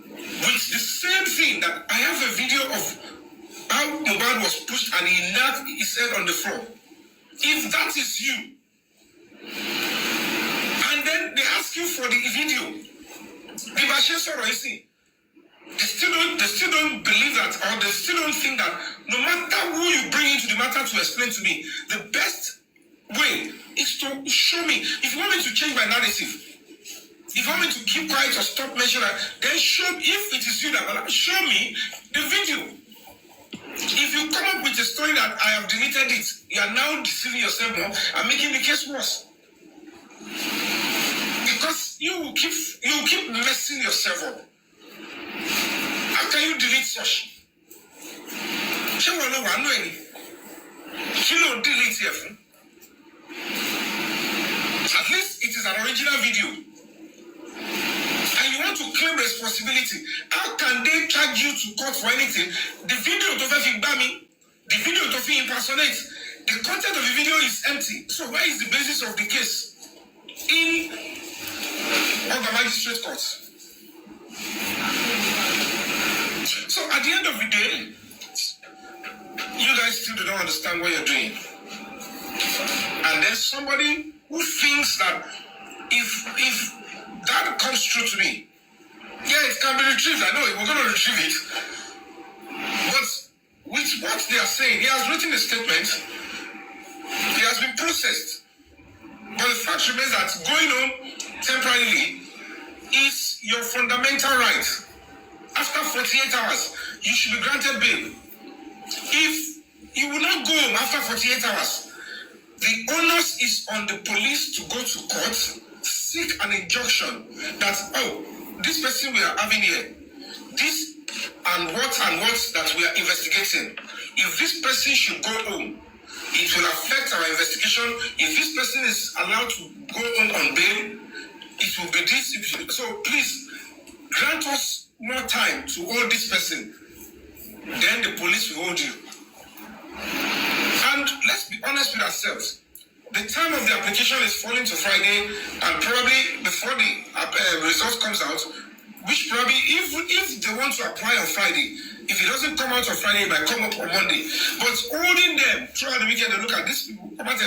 with the same thing, that I have a video of how Mohbad was pushed and he knocked his head on the floor. If that is you, and then they ask you for the video, the Bashir you see, they still don't believe that, or they still don't think that no matter who you bring into the matter to explain to me, the best way is to show me. If you want me to change my narrative, if you want me to keep quiet or stop mentioning that, then show, if it is you that show me the video. If you come up with a story that I have deleted it, you are now deceiving yourself more and making the case worse. Because you will keep messing yourself up. How can you delete such? She will know one way. She will delete it. At least it is an original video. And you want to claim responsibility. How can they charge you to court for anything? The video to Bami, the video to impersonate, the content of the video is empty. So where is the basis of the case? In the magistrate court. So at the end of the day, you guys still don't understand what you're doing. And there's somebody who thinks that if that comes true to me, yeah, it can be retrieved. I know we're going to retrieve it. But with what they are saying, he has written a statement. He has been processed. But the fact remains that going home temporarily is your fundamental right. After 48 hours, you should be granted bail. If you will not go home after 48 hours, the onus is on the police to go to court, seek an injunction that, oh, this person we are having here, this and what that we are investigating. If this person should go home, it will affect our investigation. If this person is allowed to go home on bail, it will be this. So please, grant us more time to hold this person. Then the police will hold you. And let's be honest with ourselves. The time of the application is falling to Friday, and probably before the result comes out, which probably, if they want to apply on Friday, if it doesn't come out on Friday, it might come up on Monday. But holding them throughout the weekend, they look at this people, because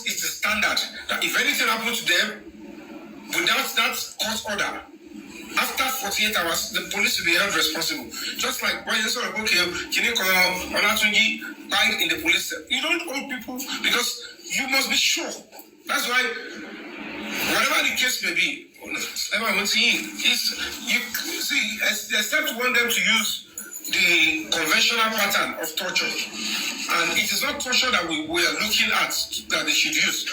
it's the standard that if anything happens to them, without that court order, after 48 hours, the police will be held responsible. Just like when you sort of, okay, can you call Olatunji died in the police cell? You don't hold people because you must be sure. That's why, whatever the case may be, except you want them to use the conventional pattern of torture. And it is not torture that we are looking at that they should use.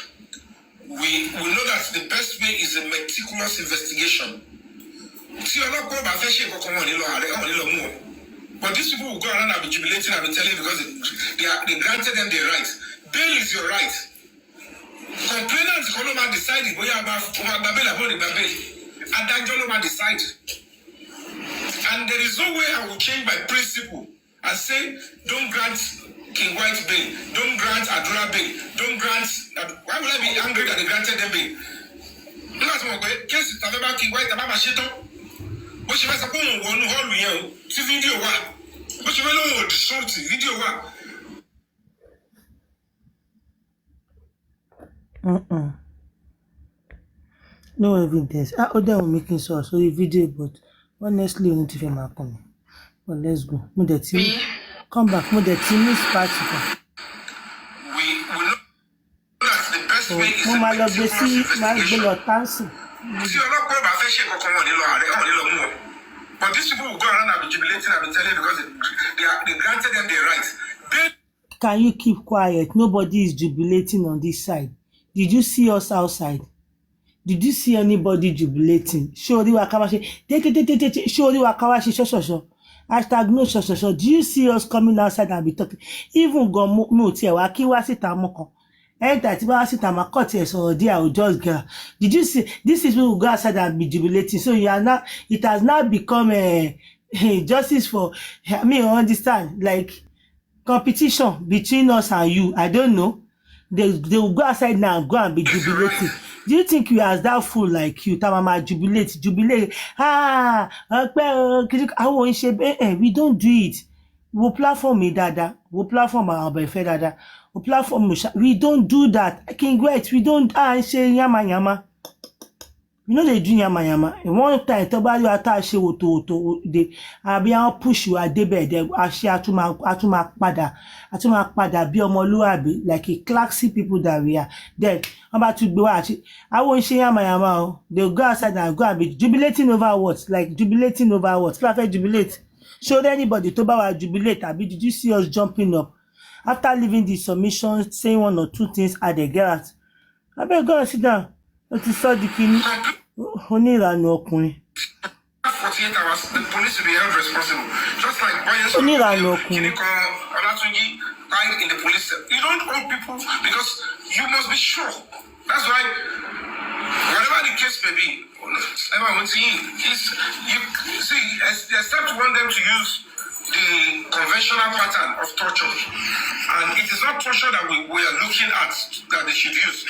We know that the best way is a meticulous investigation. But these people will go around and be jubilating and be telling you because they granted them their right. Bail is your right. Complainants can decide it. Decide. And there is no way I will change my principle and say, don't grant King White bail, don't grant Adura bail, don't grant. Why would I be angry that they granted them bail? Case about King White about Machito. But she was a woman who hall to video one. But you know the short video one. No evidence. Other will making source so the video, but honestly, you need to film my coming. But let's go. Come back. Miss party. We know that the best way is to but these people will go around and be jubilating and be telling because they granted them their rights. Can you keep quiet? Nobody is jubilating on this side. Did you see us outside? Did you see anybody jubilating? Shori Wakawashi. Shori Wakawashi. Hashtag no. Do you see us coming outside and be talking? Even go muti wakiwasi tamoko. That I will just go. Did you see this is who go outside and be jubilating? So you are now, it has now become a justice for me. I understand. Like competition between us and you. I don't know. They will go outside now and go and be jubilating. Do you think we are that fool like you? Tamama jubilate. We don't do it. We platform me dada. We platform our befe dada. We platform we don't do that. King Wait, we don't say yama. You know they do yama. One time, tobali attache woto they abi push you at the bed. They actually atuma pada be omoluabi like a classy people that we are. Then about to go actually. I won't say yama. They'll go outside and go and be jubilating over what? Like jubilating over what? Perfect jubilate. Showed anybody toba jubilate. Abi did you see us jumping up after leaving the submission, saying one or two things at the garage? I better go and sit down. What is so the king? Onírànú ọkùnrin. 48 hours, the police will be held responsible. Just like Onírànú ọkùnrin. Olatunji died in the police cell. You don't owe people because you must be sure. That's why, whatever the case may be, except you want them to use the conventional pattern of torture. And it is not torture that we are looking at that they should use.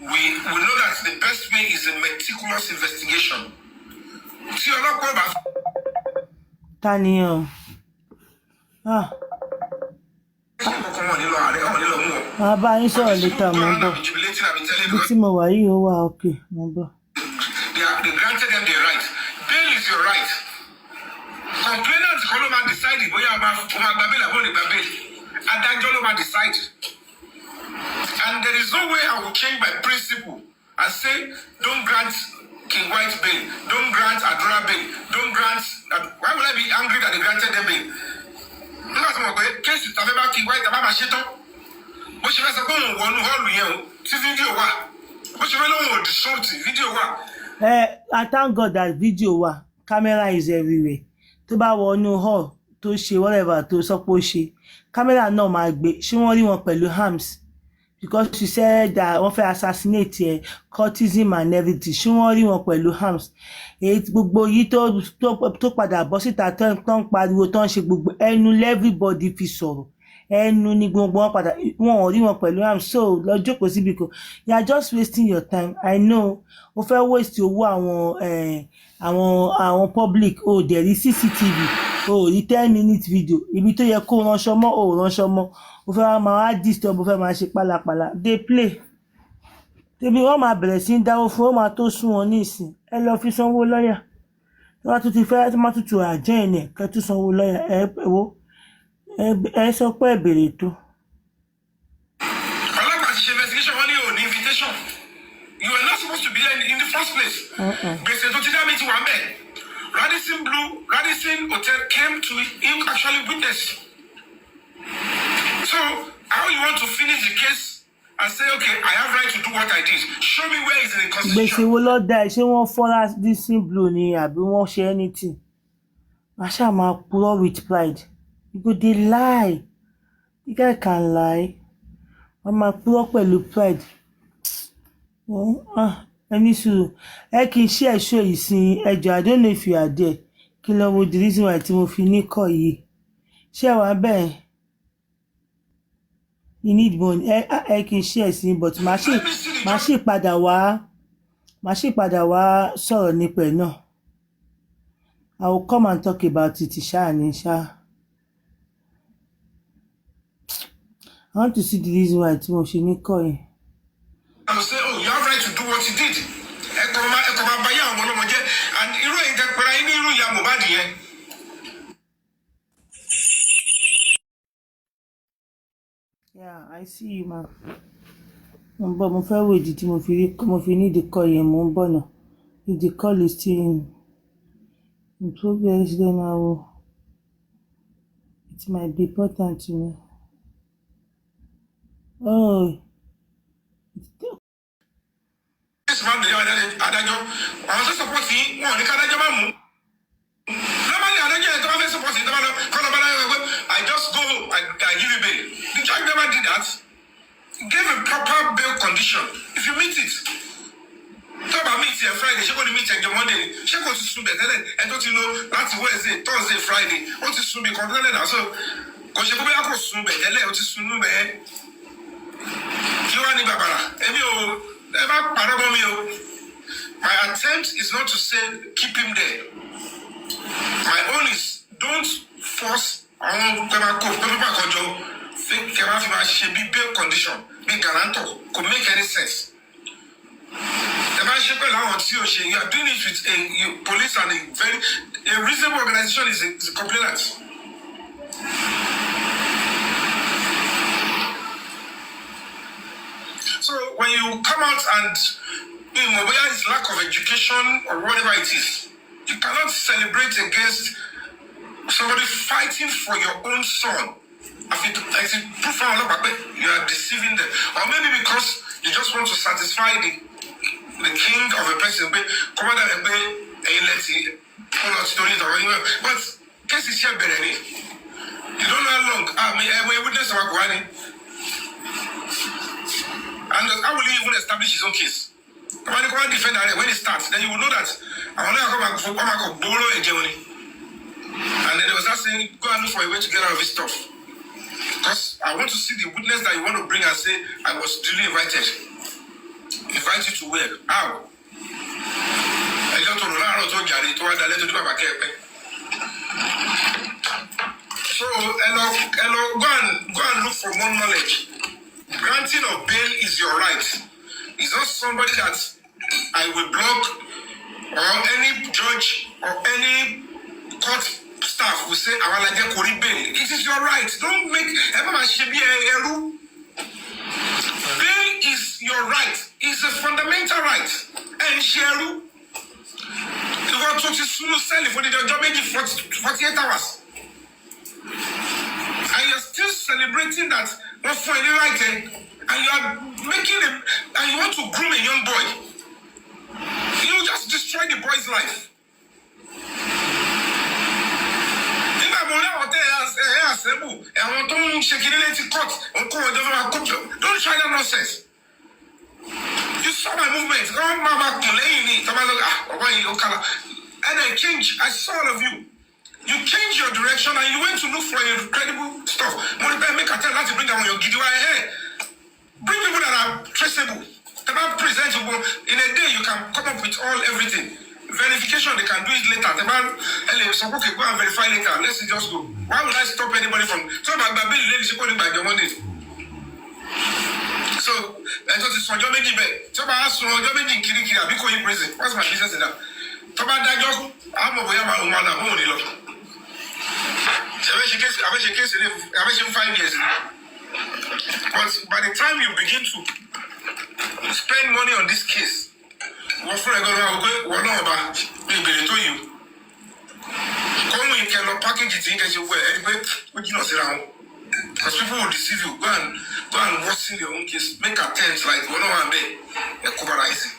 We know that the best way is a meticulous investigation. Taniyo. Bá yín sọ̀rọ̀ later mo bọ̀. Ibi tí mo wà yìí ó wà okay mo bọ̀. They granted them the right. Bail is your right. Complainants kọ́ ló máa decide bóyá ọmọ gba bail àbọ̀ lè gba bail. Adájọ́ ló máa decide. And there is no way I will change my principle and say, don't grant King White bail, don't grant Adora bail, don't grant. Why would I be angry that they granted them bail? Look at my case with King White, Ababa Sheto. But she has a go on hall here. See video wa. But she will know the short video wa. I thank God that video wa. Camera is everywhere. To bá wọnú hall, to ṣe whatever to sọ pé ó ṣe. Camera náà máa gbé. Ṣé wọ́n rí wọn pẹ̀lú harms? Because she said that wọ́n fẹ́ assassinate cultism and everything. Ṣé wọ́n rí wọn pẹ̀lú harms? Gbogbo yìí tó padà bọ́ síta tó ń pariwo tó ń ṣe gbogbo ẹnu everybody fi sọ̀rọ̀. Ẹnu ni gbogbo wọn padà wọn rí wọn pẹ̀lú harms. So lọ jókòó síbi kan. You are just wasting your time. I know. O fẹ́ waste owó àwọn public. O dẹ̀ rí CCTV. O rí 10-minute video. Ibi tó yẹ kó ránṣọ mọ́ o ránṣọ mọ́. O fẹ́ máa disturb o fẹ́ máa ṣe pálapàla. They play. Tèmi wọ́n máa bẹ̀rẹ̀ sí ń dáwó fún wọn máa tó sún wọn ní ìsìn. Ẹ lọ fi sanwó lọ́yà. Tí wọ́n tún ti fẹ́ tí wọ́n tún tún àjẹ́ ẹ̀ kẹ́ tún sanwó lọ́yà. Ẹ sọ pé ẹ bèrè tó. Ọlọ́pàá ti ṣe investigation wọ́n ní o ní invitation. You were not supposed to be there in the first place. Gbèsè tó ti dá mi ti wà ń bẹ̀. Radisson Hotel came to him actually witness. So, how you want to finish the case and say, okay, I have right to do what I did. Show me where is in the constitution. Gbèsè wo ló dá ṣé wọ́n fọ́ Radisson Blu ni àbí wọ́n ṣe anything? Masha máa purọ́ with pride. You go dey lie. The guy can lie. Wọ́n máa purọ́ pẹ̀lú pride. Ẹni sùúrù. Ẹ kì í ṣe ẹ̀ṣọ́ ìsìn ẹjọ́. I don't know if you are there. Kí ló wo the reason why tí mo fi ní kọ́ yìí. Ṣé wàá bẹ́ẹ̀? You need money. Ẹ kì í ṣe ẹ̀sìn but màá ṣì padà wá sọ̀rọ̀ nípa ẹ̀ náà. I will come and talk about it ṣáà ní ṣáà. I want to see the reason why tí mo ṣe ní kọ́ yìí. I will say, oh, you have right to do what you did. Ẹ kò máa bá yá àwọn ọlọ́mọ jẹ́ and irú ẹ̀yin tẹ́ pẹ̀lú ayé ní irú ìyá Mohbad yẹn. Yeah, I see you, man. Mo fẹ́ wo ìdí tí mo fi ní the call yẹn mo ń bọ̀ náà. If the call is still in progress, then it might be important to me. Oh. This man, the adájọ́, àwọn tó support yín, wọn ò ní ká adájọ́ máa mú. Normally, adájọ́ yẹn tó bá fẹ́ support yín, tó bá lọ kọ́ lọ́ba adájọ́ pé I just go home, I give you bail. The judge never did that. He gave a proper bail condition. If you meet it, tó bá meet here Friday, ṣé kò ní meet ẹjọ́ Monday, ṣé kò ti sùn bẹ̀ tẹ́lẹ̀, ẹ tó ti lọ láti Wednesday, Thursday, Friday, ó ti sùn bí kan tẹ́lẹ̀ náà. So kò ṣe kó bóyá kò sun bẹ̀ tẹ́lẹ̀ ó ti sunú bẹ́ẹ̀ kí wá ní bàbàrà èmi ò ẹ bá parọ́ mọ́ mi o. My attempt is not to say keep him there. My own is don't force àwọn pẹ́pà kọjọ fake kẹ́mà fi máa ṣe bí bail condition bí guarantor kò make any sense. Ẹ máa ṣe pẹ̀lú àwọn tí o ṣe you are doing it with a police and a reasonable organization is a complainant. So when you come out and whether it's lack of education or whatever it is, you cannot celebrate against somebody fighting for your own son. As you proof you are deceiving them. Or maybe because you just want to satisfy the king of a person. But case is here better. You don't know how long. I witness about Guani. And how will he even establish his own case? When you defend when it starts, then you will know that I want to come back for Bolo and Germany. And then they was not saying, go and look for a way to get out of this stuff. Because I want to see the witness that you want to bring and say, I was duly invited. Invite you to where? How? I don't so, go and look for more knowledge. Granting of bail is your right. It's not somebody that I will block or any judge or any court staff will say, I will like Kori bail. It is your right. Don't make everyone should be a rule. Bail is your right. It's a fundamental right. And Sheru, you got to sell it for the job maybe 48 hours. And you're still celebrating that not for any right. And you are making him, and you want to groom a young boy. You just destroy the boy's life. Don't try that nonsense. You saw my movement. And I changed. I saw all of you. You changed your direction and you went to look for incredible stuff. Make a tell that to bring down your Gideon hair. Bring people that are traceable, that are presentable. In a day, you can come up with everything. Verification, they can do it later. Go and verify later. Let's just go. Why would I stop anybody from... So, my baby, ladies, you by the money. So, I thought it's for your baby. So, I asked for your baby in Kiri, because you're prison. What's my business in that? So, I'm a boy, I'm a woman. I wish you case 5 years. But by the time you begin to spend money on this case, what for I go about you. Come in, cannot package it in case you wear anyway, but you know, sit down. Because people will deceive you. Go and watch in your own case, make attempts like one on day, and coverize it.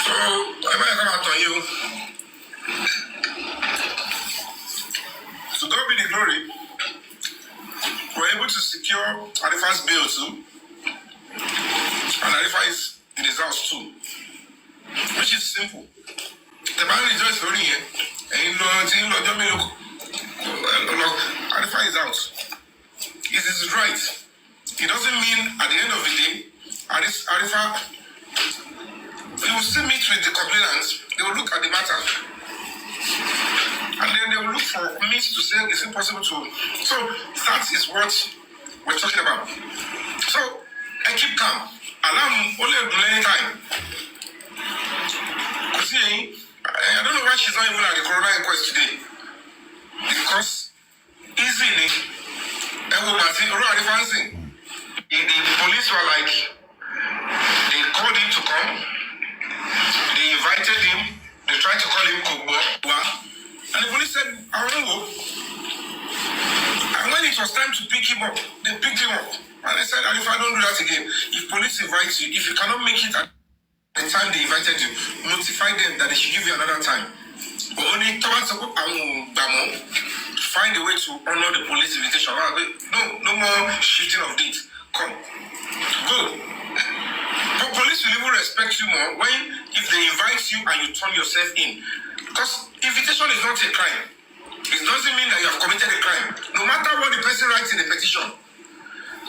So, I might come out on you. To God be the glory, we're able to secure Arifa's bail too. And Arifa is in his house too. Which is simple. The man is just running here. And Arifa is out. It is his right. It doesn't mean at the end of the day, Arifa, he will still meet with the complainants. They will look at the matter. And then they will look for means to say, is it possible to... So that is what we're talking about. So I keep calm. And I'm only any time. See, I don't know why she's not even at the coroner inquest today. Because easily, the police were like, they called him to come. They invited him. They tried to call him Kogbo. And the police said, I don't know. And when it was time to pick him up, they picked him up. And they said, if I don't do that again, if police invites you, if you cannot make it at the time they invited you, notify them that they should give you another time. But only find a way to honor the police invitation. No more shifting of date. Come. Go. But police will even respect you more if they invite you and you turn yourself in. Because Invitation is not a crime. It doesn't mean that you have committed a crime. No matter what the person writes in the petition,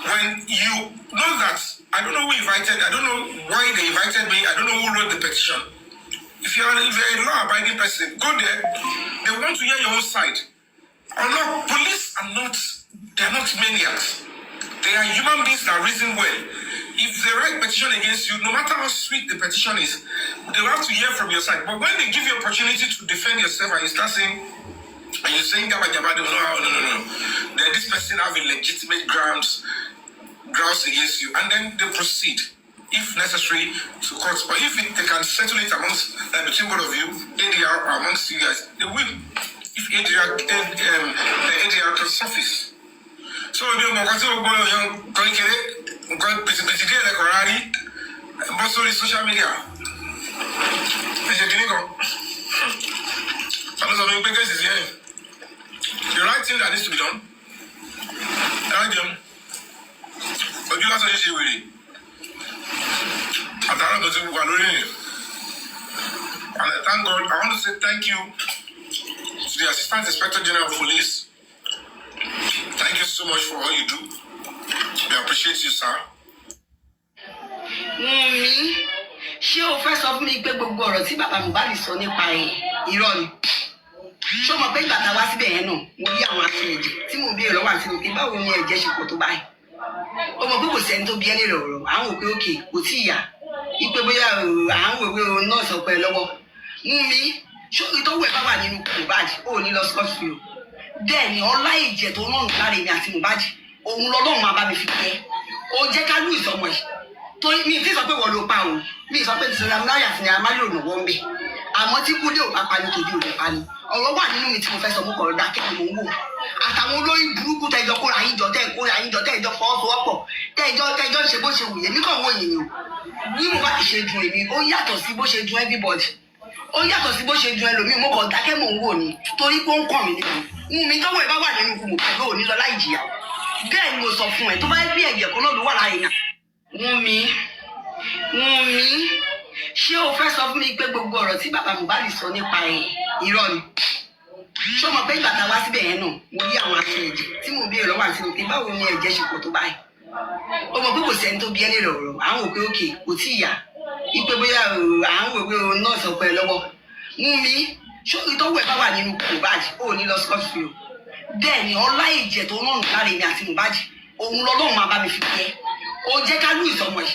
when you know that, I don't know who invited, I don't know why they invited me, I don't know who wrote the petition. If you're a law-abiding person, go there. They want to hear your own side. Although police are not, they're not maniacs. They are human beings that reason well. If they write petition against you, no matter how sweet the petition is, they will have to hear from your side. But when they give you opportunity to defend yourself and you start saying, and you're saying that no. Then this person have a legitimate grounds against you, and then they proceed, if necessary, to court. But if they can settle it amongst between both of you, ADR amongst you guys, they will. If ADR can surface. So we are going to social media. The right thing that needs to be done. But you guys are just really. And I thank God. I want to say thank you to the Assistant Inspector General of Police. Thank you so much for all you do. We appreciate you, sir. Ṣé o fẹ́ sọ fún mi pé gbogbo ọ̀rọ̀ tí bàbá Mohbad sọ nípa irọ́ ni? Ṣé o mọ̀ pé ìgbà tá a wá síbẹ̀ yẹn náà mo rí àwọn àti ẹ̀jẹ̀ tí mo béèrè lọ́wọ́ àti mi báwo ni ẹ̀jẹ̀ ṣe pọ̀ tó báyìí? O mọ̀ pé kò sẹ́ni tó bí ẹni rẹ̀ ọ̀rọ̀ àwọn òpé òkè kò tí ì yá ipe bóyá àwọn òwe náà sọ pé lọ́wọ́. Wunmi ṣé ìtọ́wọ́ ẹ̀ bá wà nínú Mohbad ò ní lọ scot free o. Bẹ́ẹ̀ ni ọlá ìjẹ̀ tó náà láre mi àti Mohbad òun lọ́lọ́run máa bá mi fi pẹ́. Ó jẹ́ ká lù ìsọmọ yìí. Torí mi ti sọ pé wọ́n ló pa o mi sọ pé ti Ramláyà àti Amáyò lò wọ́n bẹ̀ àmọ́ tí kúlé ò bá pani tòjú ò lè pani ọ̀rọ̀ wà nínú mi tí mo fẹ́ sọ mú kọ̀ọ̀rọ̀ dákẹ́ ni mò ń wò àtàwọn olórí burúkú tẹjọ kóra yín jọ tẹjọ fọwọ́sowọ́pọ̀ tẹjọ ṣe bó ṣe wù yẹn nígbà wo yìí o bí mo bá ti ṣe dùn èmi ó yàtọ̀ sí bó ṣe dùn everybody ó yàtọ̀ sí bó ṣe dùn ẹlòmíì mo kàn dákẹ́ mò ń wò ni torí pé ó ń kàn mí níbi Wunmi tọ́wọ́ ẹ bá wà nínú ikú mo pẹ̀lú òní lọ láì jìyà bẹ́ẹ̀ ni mo sọ fún ẹ tó bá bí ẹ̀jẹ̀ kan náà ló wà láàyè náà. Wunmi ṣé o fẹ́ sọ fún mi pé gbogbo ọ̀rọ̀ tí bàbá Mohbad sọ nípa irọ́ ni? Ṣé o mọ̀ pé ìgbà tá a wá síbẹ̀ yẹn náà mo rí àwọn àti ẹ̀jẹ̀ tí mo béèrè lọ́wọ́ àti mi báwo ni ẹ̀jẹ̀ ṣe pọ̀ tó báyìí? O mọ̀ pé kò sẹ́ni tó bí ẹni rẹ̀ ọ̀rọ̀ àwọn òpé òkè kò tí ì yá ipe bóyá àwọn òwe náà sọ pé lọ́wọ́. Wunmi ṣé ìtọ́wọ́ ẹ̀ bá wà nínú Mohbad ò ní lọ scot free o. Bẹ́ẹ̀ ni ọlá ìjẹ̀ tó náà láre mi àti Mohbad òun lọ́lọ́run máa bá mi fi pẹ́. Ó jẹ́ ká lù ìsọmọ yìí.